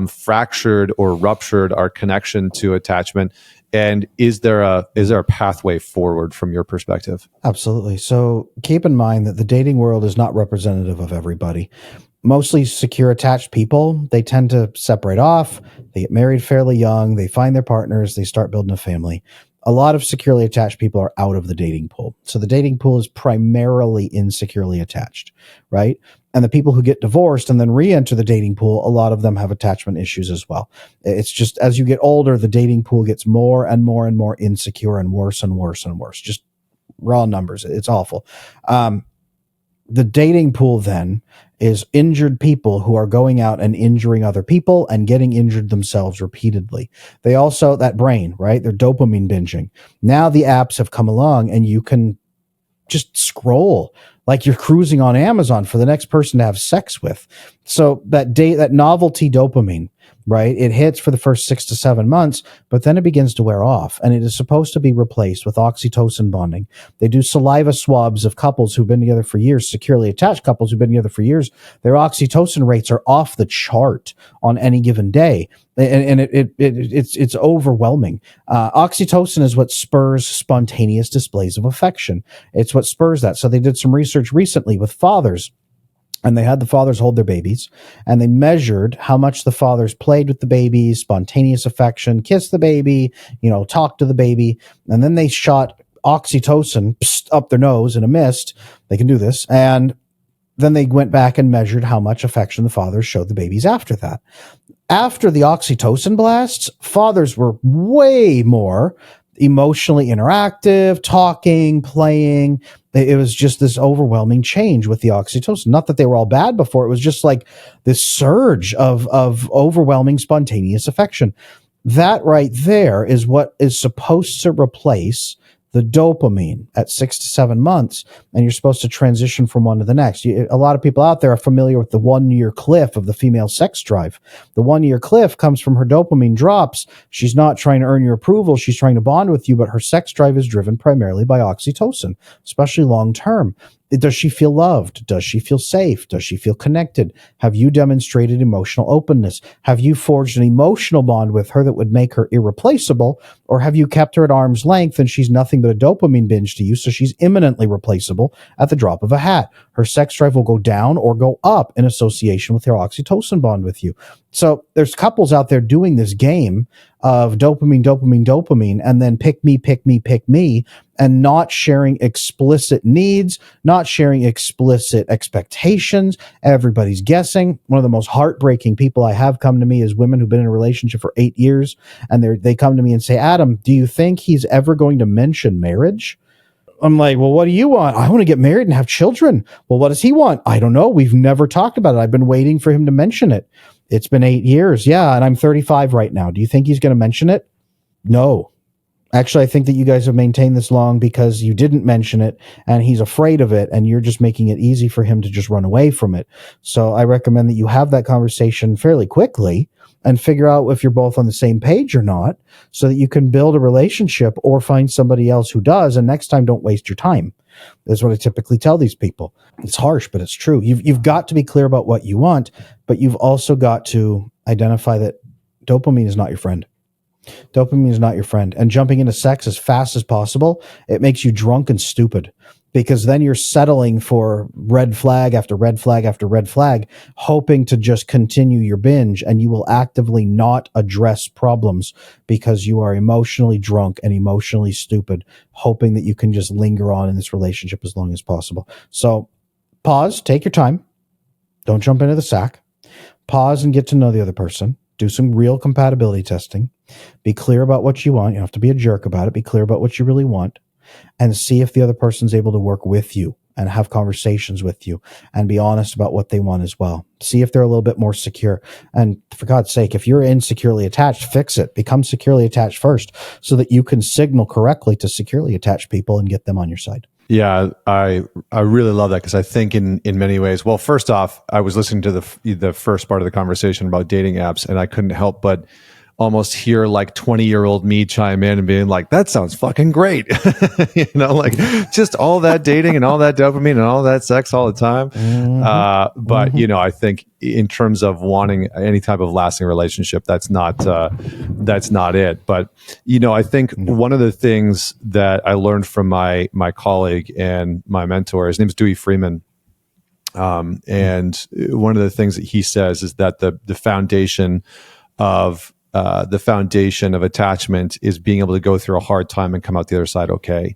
fractured or ruptured our connection to attachment? And is there a pathway forward from your perspective? Absolutely. So keep in mind that the dating world is not representative of everybody. Mostly secure attached people, they tend to separate off. They get married fairly young. They find their partners. They start building a family. A lot of securely attached people are out of the dating pool. So the dating pool is primarily insecurely attached, right? And the people who get divorced and then re-enter the dating pool, a lot of them have attachment issues as well. It's just as you get older, the dating pool gets more and more and more insecure and worse and worse and worse. Just raw numbers. It's awful. The dating pool then is injured people who are going out and injuring other people and getting injured themselves repeatedly. They also, that brain, right? They're dopamine binging. Now the apps have come along and you can just scroll like you're cruising on Amazon for the next person to have sex with. So that novelty dopamine, right? It hits for the first 6 to 7 months, but then it begins to wear off, and it is supposed to be replaced with oxytocin bonding. They do saliva swabs of couples who've been together for years, securely attached couples who've been together for years. Their oxytocin rates are off the chart on any given day. And it's overwhelming. Oxytocin is what spurs spontaneous displays of affection. It's what spurs that. So they did some research recently with fathers, and they had the fathers hold their babies, and they measured how much the fathers played with the babies, spontaneous affection, kissed the baby, talked to the baby, and then they shot oxytocin up their nose in a mist. They can do this. And then they went back and measured how much affection the fathers showed the babies after that. After the oxytocin blasts, fathers were way more emotionally interactive, talking, playing. It was just this overwhelming change with the oxytocin. Not that they were all bad before. It was just like this surge of overwhelming spontaneous affection. That right there is what is supposed to replace the dopamine at 6 to 7 months, and you're supposed to transition from one to the next. A lot of people out there are familiar with the 1-year cliff of the female sex drive. The 1-year cliff comes from her dopamine drops. She's not trying to earn your approval. She's trying to bond with you, but her sex drive is driven primarily by oxytocin, especially long term. Does she feel loved? Does she feel safe? Does she feel connected? Have you demonstrated emotional openness? Have you forged an emotional bond with her that would make her irreplaceable? Or have you kept her at arm's length and she's nothing but a dopamine binge to you, so she's imminently replaceable at the drop of a hat? Her sex drive will go down or go up in association with her oxytocin bond with you. So there's couples out there doing this game of dopamine, and then pick me, and not sharing explicit needs, not sharing explicit expectations. Everybody's guessing. One of the most heartbreaking people I have come to me is women who've been in a relationship for 8 years, and they come to me and say, Adam, do you think he's ever going to mention marriage? I'm like, well, what do you want? I want to get married and have children. Well, what does he want? I don't know. We've never talked about it. I've been waiting for him to mention it. It's been 8 years. Yeah. And I'm 35 right now. Do you think he's going to mention it? No. Actually, I think that you guys have maintained this long because you didn't mention it and he's afraid of it, and you're just making it easy for him to just run away from it. So I recommend that you have that conversation fairly quickly and figure out if you're both on the same page or not, so that you can build a relationship or find somebody else who does. And next time, don't waste your time. That's what I typically tell these people. It's harsh, but it's true. You've got to be clear about what you want, but you've also got to identify that dopamine is not your friend. Dopamine is not your friend. And jumping into sex as fast as possible, it makes you drunk and stupid, because then you're settling for red flag after red flag after red flag, hoping to just continue your binge, and you will actively not address problems because you are emotionally drunk and emotionally stupid, hoping that you can just linger on in this relationship as long as possible. So pause, take your time. Don't jump into the sack. Pause and get to know the other person. Do some real compatibility testing. Be clear about what you want. You don't have to be a jerk about it. Be clear about what you really want, and see if the other person's able to work with you and have conversations with you and be honest about what they want as well. See if they're a little bit more secure. And for God's sake, if you're insecurely attached, fix it. Become securely attached first, so that you can signal correctly to securely attached people and get them on your side. Yeah, I really love that, because I think in many ways, well, first off, I was listening to the first part of the conversation about dating apps, and I couldn't help but almost hear like 20-year-old me chime in and being like, that sounds fucking great. Like just all that dating and all that dopamine and all that sex all the time. But I think in terms of wanting any type of lasting relationship, that's not it. But, I think one of the things that I learned from my colleague and my mentor, his name is Dewey Freeman. And one of the things that he says is that the foundation of attachment is being able to go through a hard time and come out the other side okay.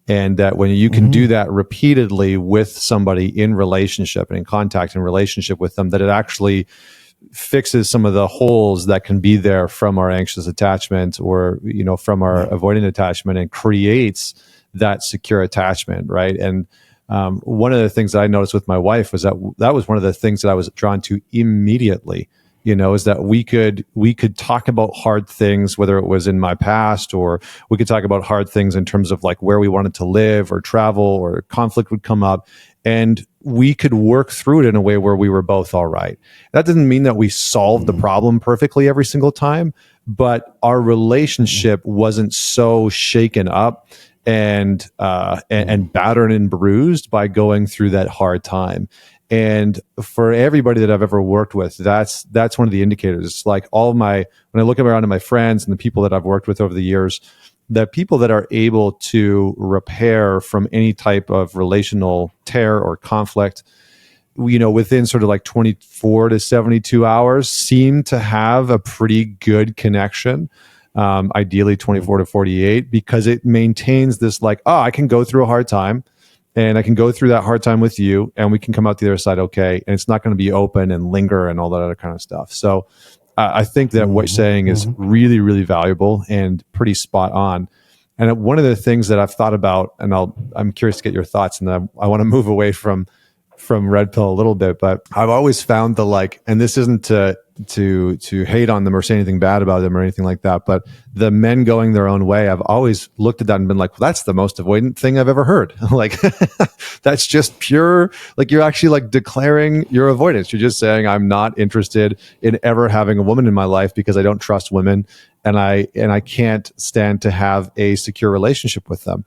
And that when you can do that repeatedly with somebody in relationship and in contact and relationship with them, that it actually fixes some of the holes that can be there from our anxious attachment or, from our avoidant attachment, and creates that secure attachment, right? And one of the things that I noticed with my wife was that was one of the things that I was drawn to immediately, is that we could talk about hard things, whether it was in my past, or we could talk about hard things in terms of like where we wanted to live or travel, or conflict would come up, and we could work through it in a way where we were both all right. That doesn't mean that we solved the problem perfectly every single time, but our relationship wasn't so shaken up and battered and bruised by going through that hard time. And for everybody that I've ever worked with, that's one of the indicators. It's like when I look around at my friends and the people that I've worked with over the years, the people that are able to repair from any type of relational tear or conflict, within sort of like 24 to 72 hours, seem to have a pretty good connection. Ideally 24 to 48, because it maintains this like, I can go through a hard time, and I can go through that hard time with you, and we can come out the other side okay, and it's not going to be open and linger and all that other kind of stuff. So I think that what you're saying is really, really valuable and pretty spot on. And one of the things that I've thought about, and I'm curious to get your thoughts, and I want to move away from Red Pill a little bit, but I've always found and this isn't to hate on them or say anything bad about them or anything like that, but the men going their own way, I've always looked at that and been like, well, that's the most avoidant thing I've ever heard. Like, that's just pure, like, you're actually like declaring your avoidance. You're just saying, I'm not interested in ever having a woman in my life because I don't trust women, and I can't stand to have a secure relationship with them.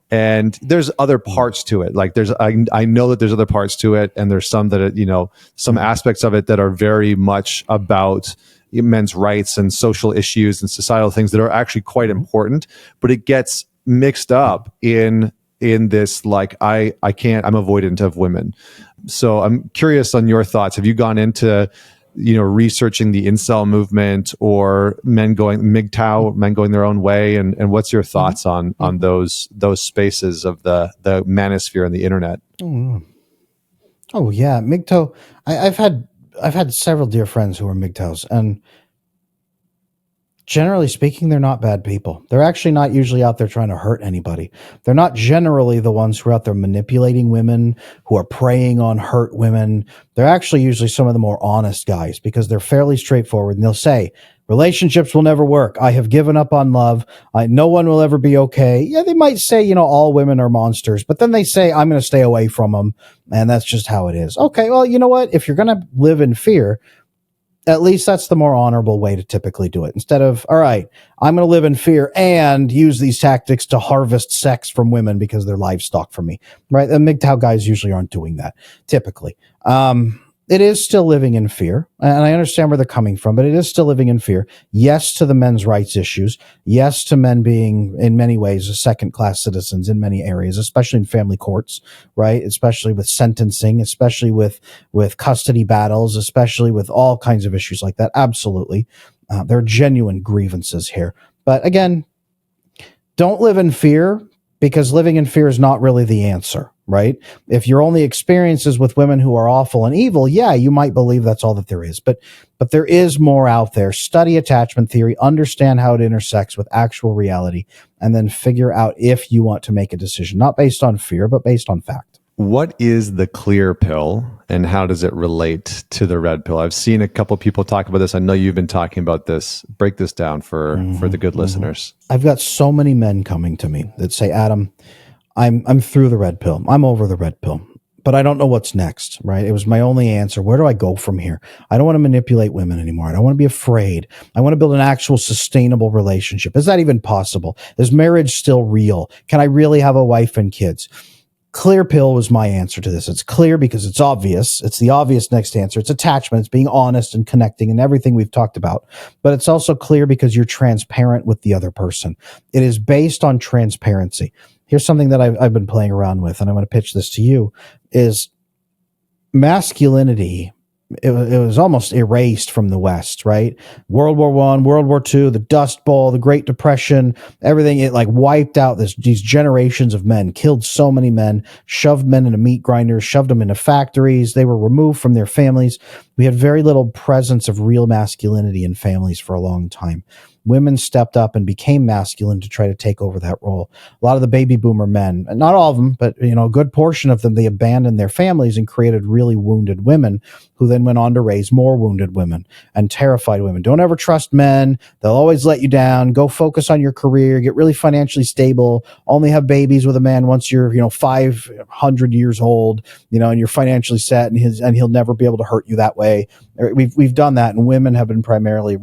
And there's other parts to it. Like I know that there's other parts to it, and there's some that, some aspects of it that are very much about men's rights and social issues and societal things that are actually quite important, but it gets mixed up in this, like, I'm avoidant of women. So I'm curious on your thoughts. Have you gone into, researching the incel movement, or men going MGTOW, men going their own way, and what's your thoughts on those spaces of the manosphere and the internet? Oh yeah, MGTOW. I've had several dear friends who are MGTOWs, and generally speaking, they're not bad people. They're actually not usually out there trying to hurt anybody. They're not generally the ones who are out there manipulating women, who are preying on hurt women. They're actually usually some of the more honest guys, because they're fairly straightforward, and they'll say, relationships will never work. I have given up on love. No one will ever be okay. Yeah, they might say, all women are monsters, but then they say, I'm going to stay away from them, and that's just how it is. Okay, well, you know what? If you're going to live in fear, at least that's the more honorable way to typically do it. Instead of, all right, I'm going to live in fear and use these tactics to harvest sex from women because they're livestock for me, right? The MGTOW guys usually aren't doing that, typically. It is still living in fear, and I understand where they're coming from, but it is still living in fear. Yes to the men's rights issues. Yes to men being, in many ways, second-class citizens in many areas, especially in family courts, right? Especially with sentencing, especially with custody battles, especially with all kinds of issues like that. Absolutely. There are genuine grievances here. But again, don't live in fear, because living in fear is not really the answer, right? If your only experiences with women who are awful and evil, yeah, you might believe that's all that there is. But there is more out there. Study attachment theory, understand how it intersects with actual reality, and then figure out if you want to make a decision, not based on fear, but based on fact. What is the clear pill, and how does it relate to the red pill? I've seen a couple people talk about this. I know you've been talking about this. Break this down for the good listeners. I've got so many men coming to me that say, Adam, I'm through the red pill. I'm over the red pill, but I don't know what's next, right? It was my only answer. Where do I go from here? I don't want to manipulate women anymore. I don't want to be afraid. I want to build an actual sustainable relationship. Is that even possible? Is marriage still real? Can I really have a wife and kids? Clear pill was my answer to this. It's clear because it's obvious. It's the obvious next answer. It's attachment. It's being honest and connecting and everything we've talked about. But it's also clear because you're transparent with the other person. It is based on transparency. Here's something that I've been playing around with, and I want to pitch this to you, is masculinity it was almost erased from the West, right? World War I, World War II, the Dust Bowl, the Great Depression, everything, it like wiped out these generations of men, killed so many men, shoved men into meat grinders, shoved them into factories. They were removed from their families. We had very little presence of real masculinity in families for a long time. Women stepped up and became masculine to try to take over that role. A lot of the baby boomer men, and not all of them, but a good portion of them, they abandoned their families and created really wounded women who then went on to raise more wounded women and terrified women. Don't ever trust men. They'll always let you down. Go focus on your career, get really financially stable, only have babies with a man once you're, 500 years old, and you're financially set, and he'll never be able to hurt you that way. We've done that, and women have been primarily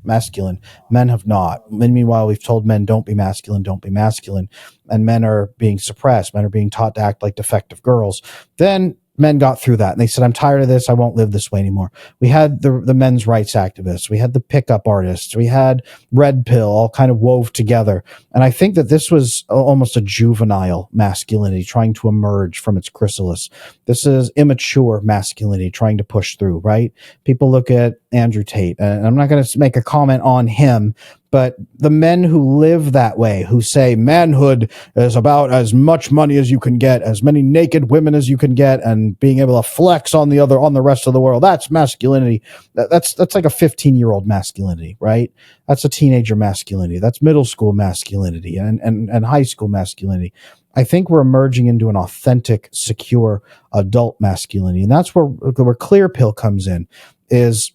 masculine. Men have not. And meanwhile, we've told men, don't be masculine, don't be masculine. And men are being suppressed. Men are being taught to act like defective girls. Then men got through that and they said, I'm tired of this. I won't live this way anymore. We had the men's rights activists. We had the pickup artists. We had Red Pill all kind of wove together. And I think that this was almost a juvenile masculinity trying to emerge from its chrysalis. This is immature masculinity trying to push through, right? People look at Andrew Tate, and I'm not going to make a comment on him, but the men who live that way, who say manhood is about as much money as you can get, as many naked women as you can get, and being able to flex on the rest of the world, that's masculinity. That's like a 15-year-old masculinity, right? That's a teenager masculinity. That's middle school masculinity and high school masculinity. I think we're emerging into an authentic, secure adult masculinity, and that's where Clear Pill comes in. Is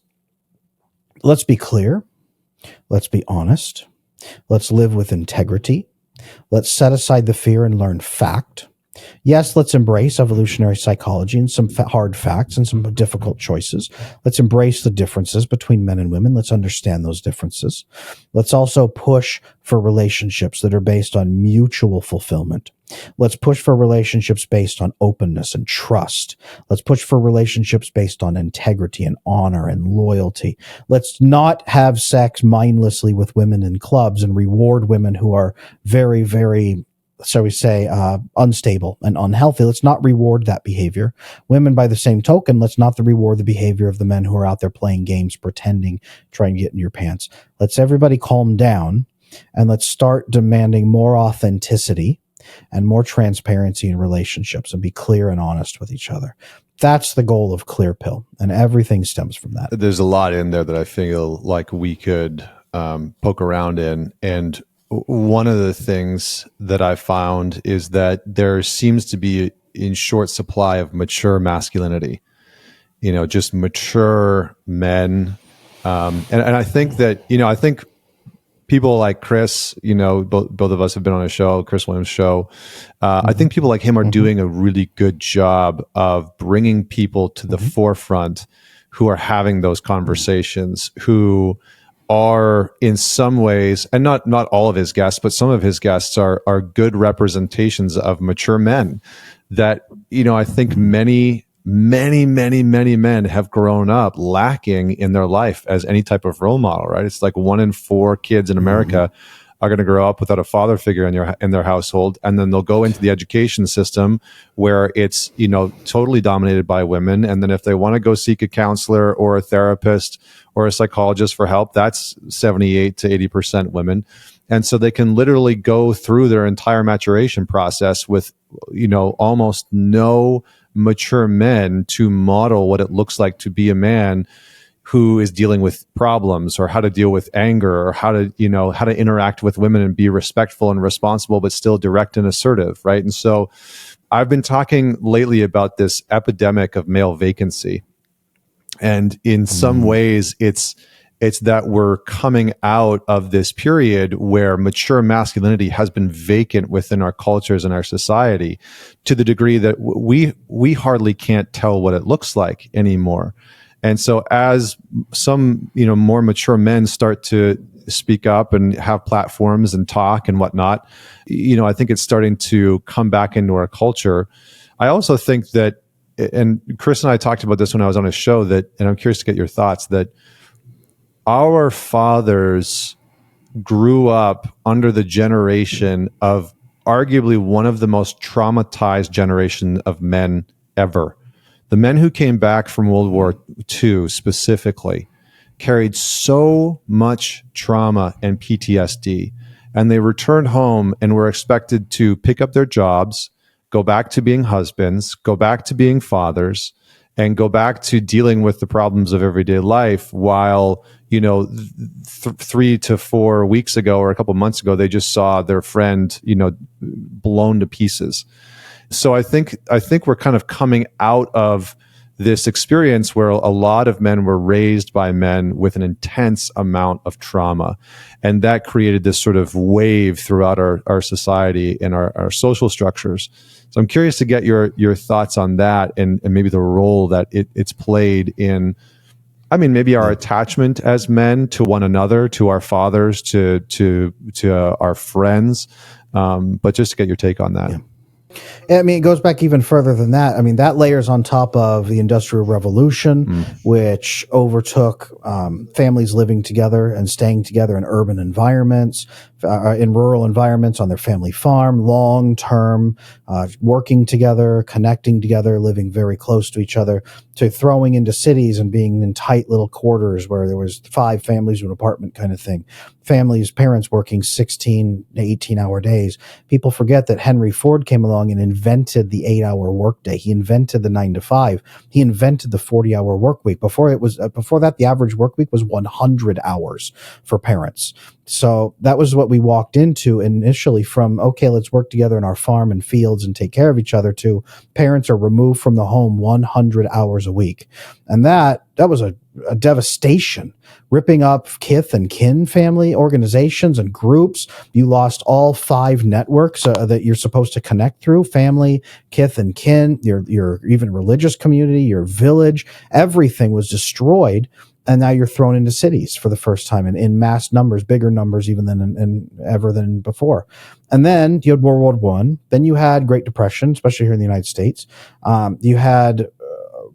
let's be clear. Let's be honest. Let's live with integrity. Let's set aside the fear and learn fact. Yes, let's embrace evolutionary psychology and some hard facts and some difficult choices. Let's embrace the differences between men and women. Let's understand those differences. Let's also push for relationships that are based on mutual fulfillment. Let's push for relationships based on openness and trust. Let's push for relationships based on integrity and honor and loyalty. Let's not have sex mindlessly with women in clubs and reward women who are very, very, so we say, unstable and unhealthy. Let's not reward that behavior. Women, by the same token, let's not reward the behavior of the men who are out there playing games, pretending, trying to get in your pants. Let's everybody calm down and let's start demanding more authenticity and more transparency in relationships and be clear and honest with each other. That's the goal of Clear Pill, and everything stems from that. There's a lot in there that I feel like we could poke around in. And one of the things that I found is that there seems to be in short supply of mature masculinity, just mature men. And I think that, I think people like Chris, both of us have been on a show, Chris Williams' show. I think people like him are doing a really good job of bringing people to the forefront who are having those conversations, who are in some ways, and not all of his guests, but some of his guests are good representations of mature men that, I think many men have grown up lacking in their life as any type of role model, right? It's like 1 in 4 kids in America are going to grow up without a father figure in their household, and then they'll go into the education system where it's totally dominated by women, and then if they want to go seek a counselor or a therapist or a psychologist for help, that's 78 to 80% women. And so they can literally go through their entire maturation process with almost no mature men to model what it looks like to be a man who is dealing with problems, or how to deal with anger, or how to interact with women and be respectful and responsible, but still direct and assertive, right? And so I've been talking lately about this epidemic of male vacancy. And in some ways, it's that we're coming out of this period where mature masculinity has been vacant within our cultures and our society, to the degree that we hardly can't tell what it looks like anymore. And so as some, more mature men start to speak up and have platforms and talk and whatnot, I think it's starting to come back into our culture. I also think that, and Chris and I talked about this when I was on a show, that, and I'm curious to get your thoughts, that our fathers grew up under the generation of arguably one of the most traumatized generation of men ever. the men who came back from World War II specifically carried so much trauma and PTSD, and they returned home and were expected to pick up their jobs, go back to being husbands, go back to being fathers, and go back to dealing with the problems of everyday life, while 3 to 4 weeks ago or a couple months ago they just saw their friend blown to pieces. So I think we're kind of coming out of this experience where a lot of men were raised by men with an intense amount of trauma, and that created this sort of wave throughout our society and our social structures. So I'm curious to get your thoughts on that, and maybe the role that it's played in, maybe our attachment as men to one another, to our fathers, to our friends, but just to get your take on that. Yeah. It goes back even further than that. That layers on top of the Industrial Revolution, which overtook families living together and staying together in urban environments, in rural environments, on their family farm, long-term, working together, connecting together, living very close to each other, to throwing into cities and being in tight little quarters where there was 5 families in an apartment kind of thing. Parents working 16 to 18-hour days. People forget that Henry Ford came along and invented the 8-hour workday. He invented the 9 to 5. He invented the 40-hour work week. Before that, the average work week was 100 hours for parents. So that was what we walked into initially, from, okay, let's work together in our farm and fields and take care of each other, to parents are removed from the home 100 hours a week. And that was a devastation, ripping up kith and kin family organizations and groups. You lost all 5 networks that you're supposed to connect through: family, kith and kin, your even religious community, your village. Everything was destroyed. And now you're thrown into cities for the first time in mass numbers, bigger numbers even than before. And then you had World War I. Then you had Great Depression, especially here in the United States. You had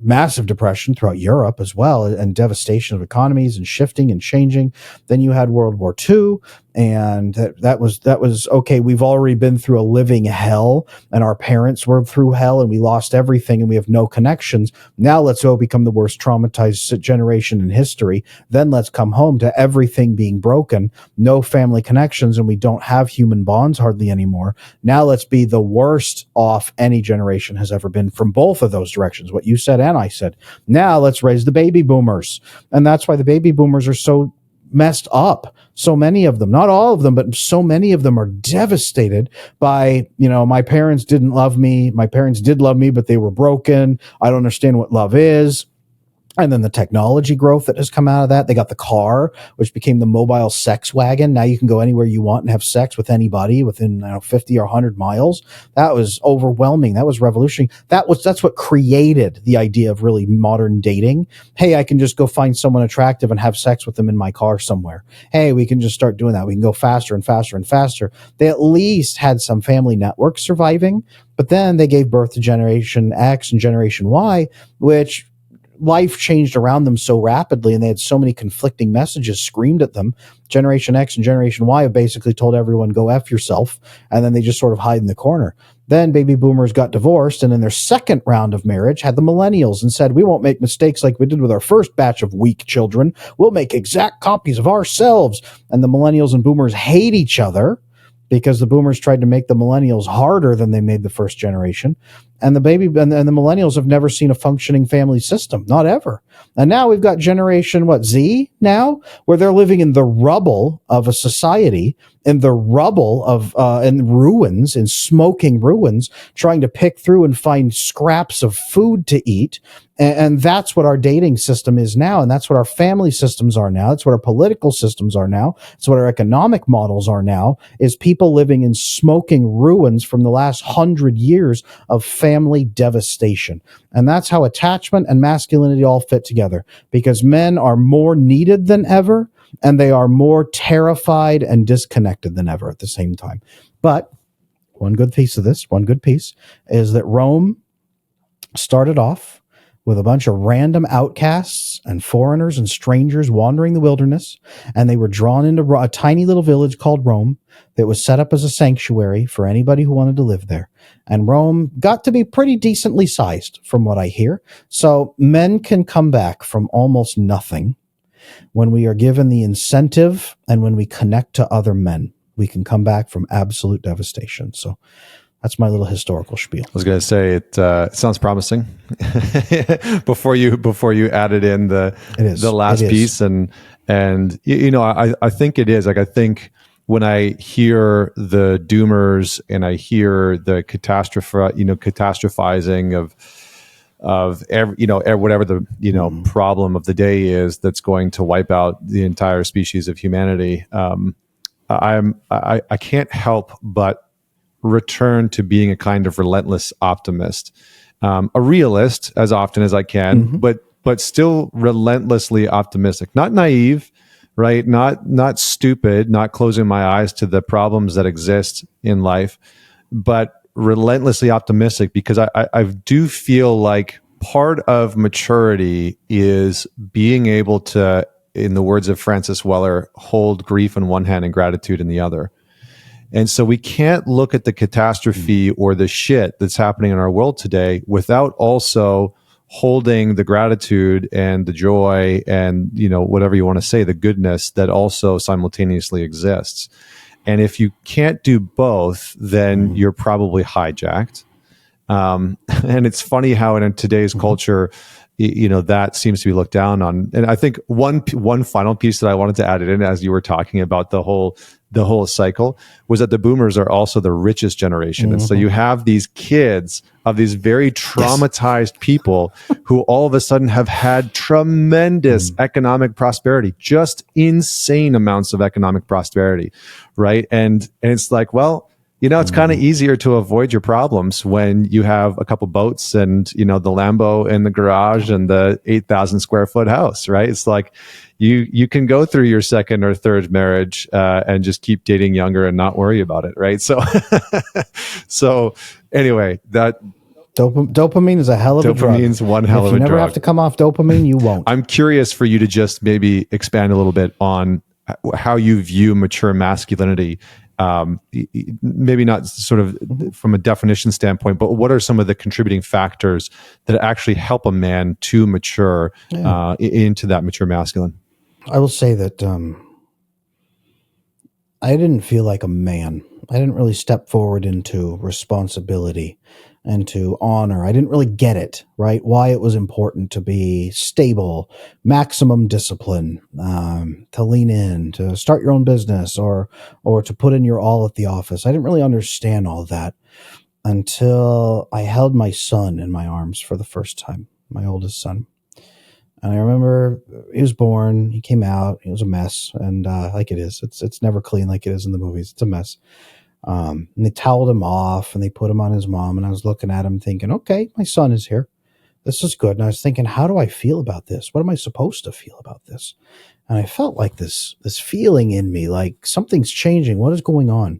massive depression throughout Europe as well, and devastation of economies and shifting and changing. Then you had World War II, and that was okay. We've already been through a living hell, and our parents were through hell, and we lost everything, and we have no connections. Now let's go become the worst traumatized generation in history. Then let's come home to everything being broken, no family connections, and we don't have human bonds hardly anymore. Now let's be the worst off any generation has ever been, from both of those directions, what you said and I said. Now let's raise the baby boomers. And that's why the baby boomers are so messed up. So many of them, not all of them, but so many of them are devastated by, my parents didn't love me. My parents did love me, but they were broken. I don't understand what love is. And then the technology growth that has come out of that. They got the car, which became the mobile sex wagon. Now you can go anywhere you want and have sex with anybody within 50 or 100 miles. That was overwhelming. That was revolutionary. That's what created the idea of really modern dating. Hey, I can just go find someone attractive and have sex with them in my car somewhere. Hey, we can just start doing that. We can go faster and faster and faster. They at least had some family networks surviving, but then they gave birth to Generation X and Generation Y, which life changed around them so rapidly, and they had so many conflicting messages screamed at them. Generation X and Generation Y have basically told everyone, go F yourself, and then they just sort of hide in the corner. Then baby boomers got divorced, and in their second round of marriage had the millennials and said, we won't make mistakes like we did with our first batch of weak children. We'll make exact copies of ourselves. And the millennials and boomers hate each other because the boomers tried to make the millennials harder than they made the first generation. And the millennials have never seen a functioning family system, not ever. And now we've got Generation Z now, where they're living in the rubble of a society, in the rubble of in ruins, in smoking ruins, trying to pick through and find scraps of food to eat. And that's what our dating system is now. And that's what our family systems are now. That's what our political systems are now. It's what our economic models are now, is people living in smoking ruins from the last 100 years of family devastation. And that's how attachment and masculinity all fit together, because men are more needed than ever, and they are more terrified and disconnected than ever at the same time. But one good piece is that Rome started off with a bunch of random outcasts and foreigners and strangers wandering the wilderness, and they were drawn into a tiny little village called Rome that was set up as a sanctuary for anybody who wanted to live there. And Rome got to be pretty decently sized, from what I hear. So men can come back from almost nothing when we are given the incentive and when we connect to other men. We can come back from absolute devastation. So that's my little historical spiel. I was going to say it sounds promising. before you added in the last piece, and I think it is. Like, I think when I hear the doomers and I hear the catastrophizing of every, whatever the problem of the day is that's going to wipe out the entire species of humanity, I can't help but return to being a kind of relentless optimist, a realist as often as I can, but still relentlessly optimistic, not naive, right? Not stupid, not closing my eyes to the problems that exist in life, but relentlessly optimistic, because I do feel like part of maturity is being able to, in the words of Francis Weller, hold grief in one hand and gratitude in the other. And so we can't look at the catastrophe or the shit that's happening in our world today without also holding the gratitude and the joy and, whatever you want to say, the goodness that also simultaneously exists. And if you can't do both, then you're probably hijacked. And it's funny how in today's culture, that seems to be looked down on. And I think one final piece that I wanted to add in, as you were talking about the whole cycle, was that the boomers are also the richest generation. And so you have these kids of these very traumatized people who all of a sudden have had tremendous economic prosperity, just insane amounts of economic prosperity, right? And it's like, well, it's kind of easier to avoid your problems when you have a couple boats and, the Lambo in the garage and the 8,000 square foot house, right? It's like you can go through your second or third marriage and just keep dating younger and not worry about it, right? So anyway, that dopamine is a hell of a drug. Dopamine's one hell of a drug. If you never have to come off dopamine, you won't. I'm curious for you to just maybe expand a little bit on how you view mature masculinity. Maybe not sort of from a definition standpoint, but what are some of the contributing factors that actually help a man to mature into that mature masculine? I will say that I didn't feel like a man. I didn't really step forward into responsibility and to honor. I didn't really get it, right? Why it was important to be stable, maximum discipline, to lean in, to start your own business, or to put in your all at the office. I didn't really understand all that until I held my son in my arms for the first time, my oldest son. And I remember he was born, he came out, he was a mess, and like it is. It's never clean like it is in the movies. It's a mess. And they toweled him off and they put him on his mom, and I was looking at him thinking, okay, my son is here. This is good. And I was thinking, how do I feel about this? What am I supposed to feel about this? And I felt like this feeling in me, like something's changing. What is going on?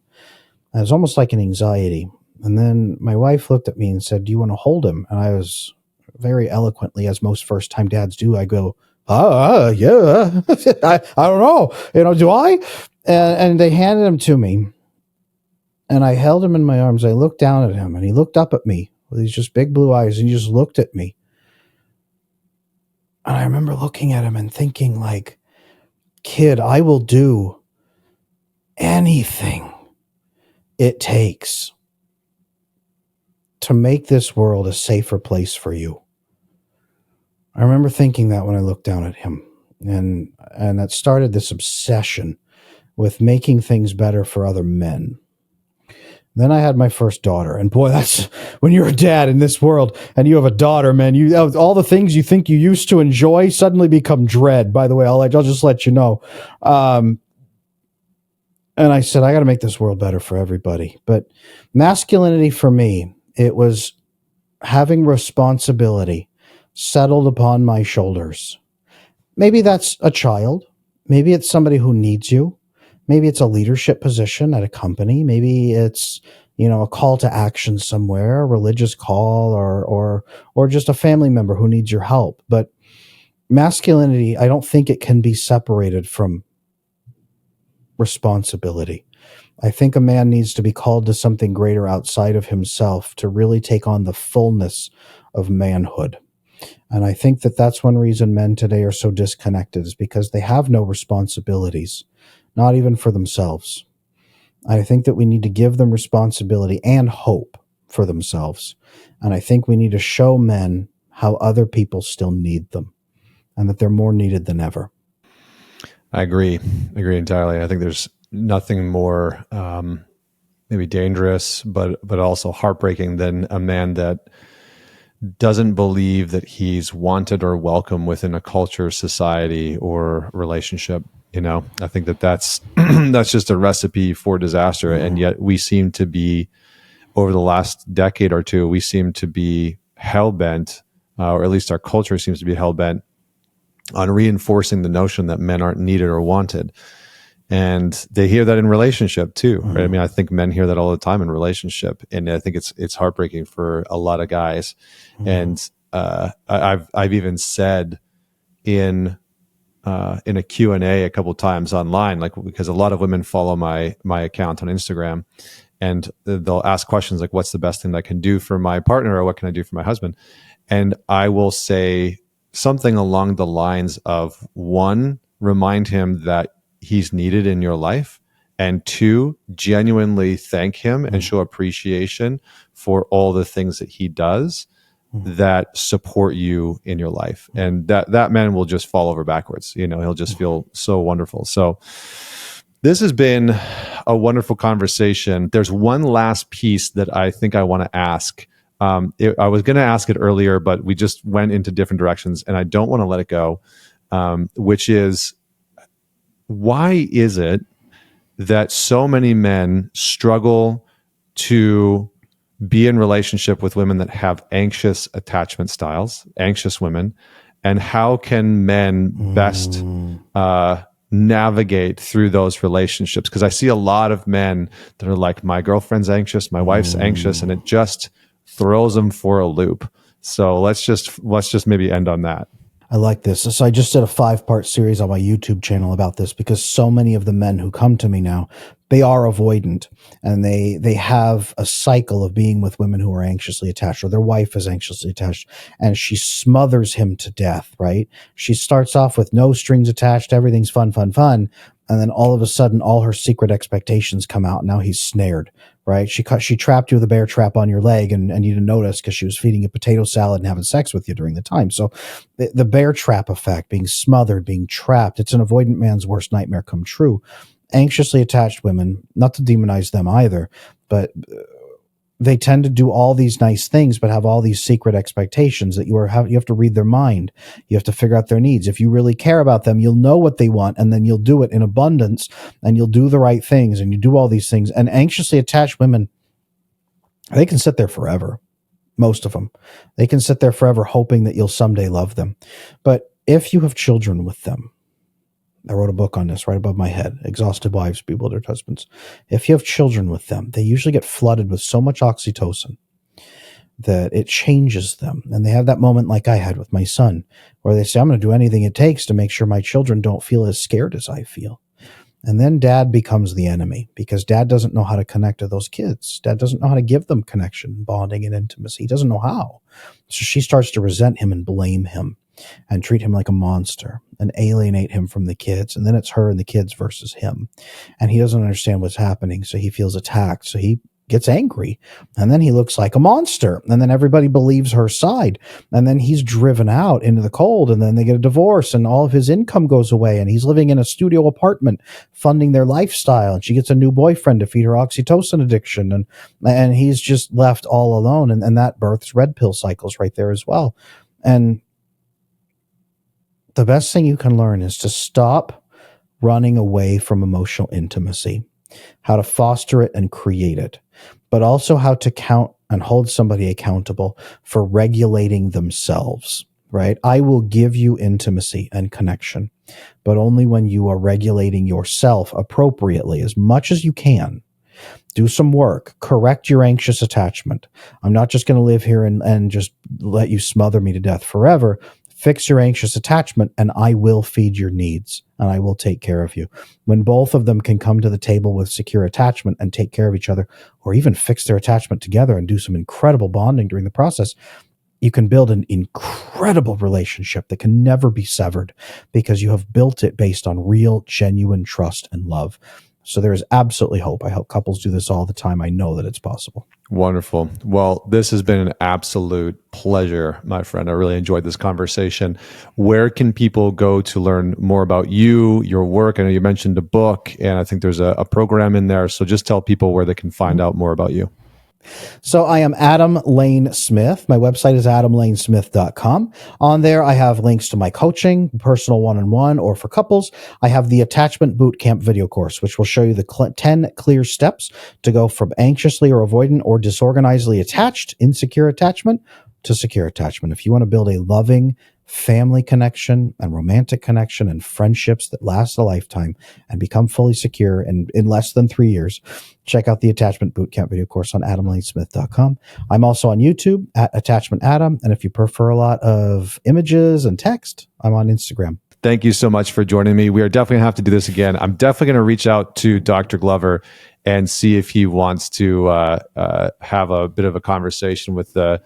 And it was almost like an anxiety. And then my wife looked at me and said, do you want to hold him? And I was very eloquently, as most first-time dads do, I go, yeah. I don't know. Do I? And they handed him to me. And I held him in my arms. I looked down at him, and he looked up at me with these just big blue eyes, and he just looked at me. And I remember looking at him and thinking, like, kid, I will do anything it takes to make this world a safer place for you. I remember thinking that when I looked down at him. And that started this obsession with making things better for other men. Then I had my first daughter, and boy, that's when you're a dad in this world and you have a daughter, man, all the things you think you used to enjoy suddenly become dread. By the way, I'll just let you know. And I said, I got to make this world better for everybody. But masculinity for me, it was having responsibility settled upon my shoulders. Maybe that's a child. Maybe it's somebody who needs you. Maybe it's a leadership position at a company. Maybe it's, a call to action somewhere, a religious call, or just a family member who needs your help. But masculinity, I don't think it can be separated from responsibility. I think a man needs to be called to something greater outside of himself to really take on the fullness of manhood. And I think that that's one reason men today are so disconnected, is because they have no responsibilities, not even for themselves. I think that we need to give them responsibility and hope for themselves. And I think we need to show men how other people still need them and that they're more needed than ever. I agree entirely. I think there's nothing more maybe dangerous, but also heartbreaking than a man that doesn't believe that he's wanted or welcome within a culture, society, or relationship. I think that's that's just a recipe for disaster. And yet we seem to be, over the last decade or two, we seem to be hell-bent, or at least our culture seems to be hell-bent on reinforcing the notion that men aren't needed or wanted. And they hear that in relationship too, right? I mean, I think men hear that all the time in relationship, and I think it's heartbreaking for a lot of guys. And I've even said in a Q&A a couple of times online, like, because a lot of women follow my account on Instagram, and they'll ask questions like, what's the best thing that I can do for my partner, or what can I do for my husband? And I will say something along the lines of, one, remind him that he's needed in your life, and two, genuinely thank him and show appreciation for all the things that he does that support you in your life. And that man will just fall over backwards. He'll just feel so wonderful. So this has been a wonderful conversation. There's one last piece that I think I want to ask. I was going to ask it earlier, but we just went into different directions, and I don't want to let it go, which is, why is it that so many men struggle to be in relationship with women that have anxious attachment styles, anxious women, and how can men best navigate through those relationships? Because I see a lot of men that are like, my girlfriend's anxious, my wife's anxious, and it just throws them for a loop. So let's just maybe end on that. I like this. So I just did a 5-part series on my YouTube channel about this, because so many of the men who come to me now, they are avoidant, and they have a cycle of being with women who are anxiously attached, or their wife is anxiously attached, and she smothers him to death, right? She starts off with no strings attached, everything's fun, fun, fun. And then all of a sudden, all her secret expectations come out. And now he's snared, right? She trapped you with a bear trap on your leg, and you didn't notice because she was feeding you potato salad and having sex with you during the time. So the bear trap effect, being smothered, being trapped, it's an avoidant man's worst nightmare come true. Anxiously attached women, not to demonize them either, but they tend to do all these nice things, but have all these secret expectations that you have to read their mind. You have to figure out their needs. If you really care about them, you'll know what they want, and then you'll do it in abundance, and you'll do the right things, and you do all these things. And anxiously attached women, they can sit there forever. Most of them, they can sit there forever hoping that you'll someday love them. But if you have children with them, I wrote a book on this right above my head, Exhausted Wives, Bewildered Husbands. If you have children with them, they usually get flooded with so much oxytocin that it changes them. And they have that moment like I had with my son, where they say, I'm going to do anything it takes to make sure my children don't feel as scared as I feel. And then dad becomes the enemy, because dad doesn't know how to connect to those kids. Dad doesn't know how to give them connection, bonding, and intimacy. He doesn't know how. So she starts to resent him and blame him and treat him like a monster and alienate him from the kids. And then it's her and the kids versus him. And he doesn't understand what's happening. So he feels attacked. So he gets angry, and then he looks like a monster. And then everybody believes her side. And then he's driven out into the cold, and then they get a divorce, and all of his income goes away. And he's living in a studio apartment, funding their lifestyle. And she gets a new boyfriend to feed her oxytocin addiction. And he's just left all alone. And that births red pill cycles right there as well. And the best thing you can learn is to stop running away from emotional intimacy, how to foster it and create it, but also how to count and hold somebody accountable for regulating themselves, right? I will give you intimacy and connection, but only when you are regulating yourself appropriately as much as you can. Do some work. Correct your anxious attachment. I'm not just going to live here and just let you smother me to death forever. Fix your anxious attachment, and I will feed your needs, and I will take care of you. When both of them can come to the table with secure attachment and take care of each other, or even fix their attachment together and do some incredible bonding during the process, you can build an incredible relationship that can never be severed because you have built it based on real, genuine trust and love. So there is absolutely hope. I help couples do this all the time. I know that it's possible. Wonderful. Well, this has been an absolute pleasure, my friend. I really enjoyed this conversation. Where can people go to learn more about you, your work? I know you mentioned a book, and I think there's a program in there. So just tell people where they can find out more about you. So I am Adam Lane Smith. My website is adamlanesmith.com. On there, I have links to my coaching, personal one-on-one, or for couples. I have the Attachment Bootcamp video course, which will show you the 10 clear steps to go from anxiously or avoidant or disorganizedly attached, insecure attachment, to secure attachment. If you want to build a loving family connection and romantic connection and friendships that last a lifetime and become fully secure in less than 3 years, check out the Attachment Bootcamp video course on adamlanesmith.com. I'm also on YouTube at Attachment Adam. And if you prefer a lot of images and text, I'm on Instagram. Thank you so much for joining me. We are definitely going to have to do this again. I'm definitely going to reach out to Dr. Glover and see if he wants to have a bit of a conversation with the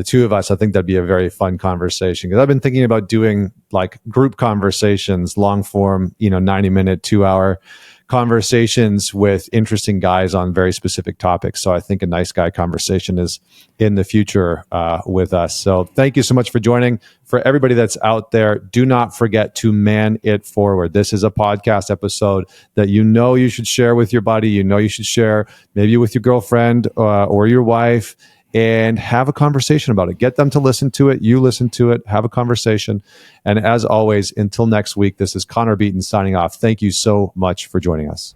two of us. I think that'd be a very fun conversation because I've been thinking about doing like group conversations, long form, 90-minute, 2-hour conversations with interesting guys on very specific topics. So I think a nice guy conversation is in the future with us. So thank you so much for joining. For everybody that's out there, do not forget to man it forward. This is a podcast episode that you should share with your buddy. You should share maybe with your girlfriend or your wife, and have a conversation about it. Get them to listen to it. You listen to it. Have a conversation. And as always, until next week, this is Connor Beaton signing off. Thank you so much for joining us.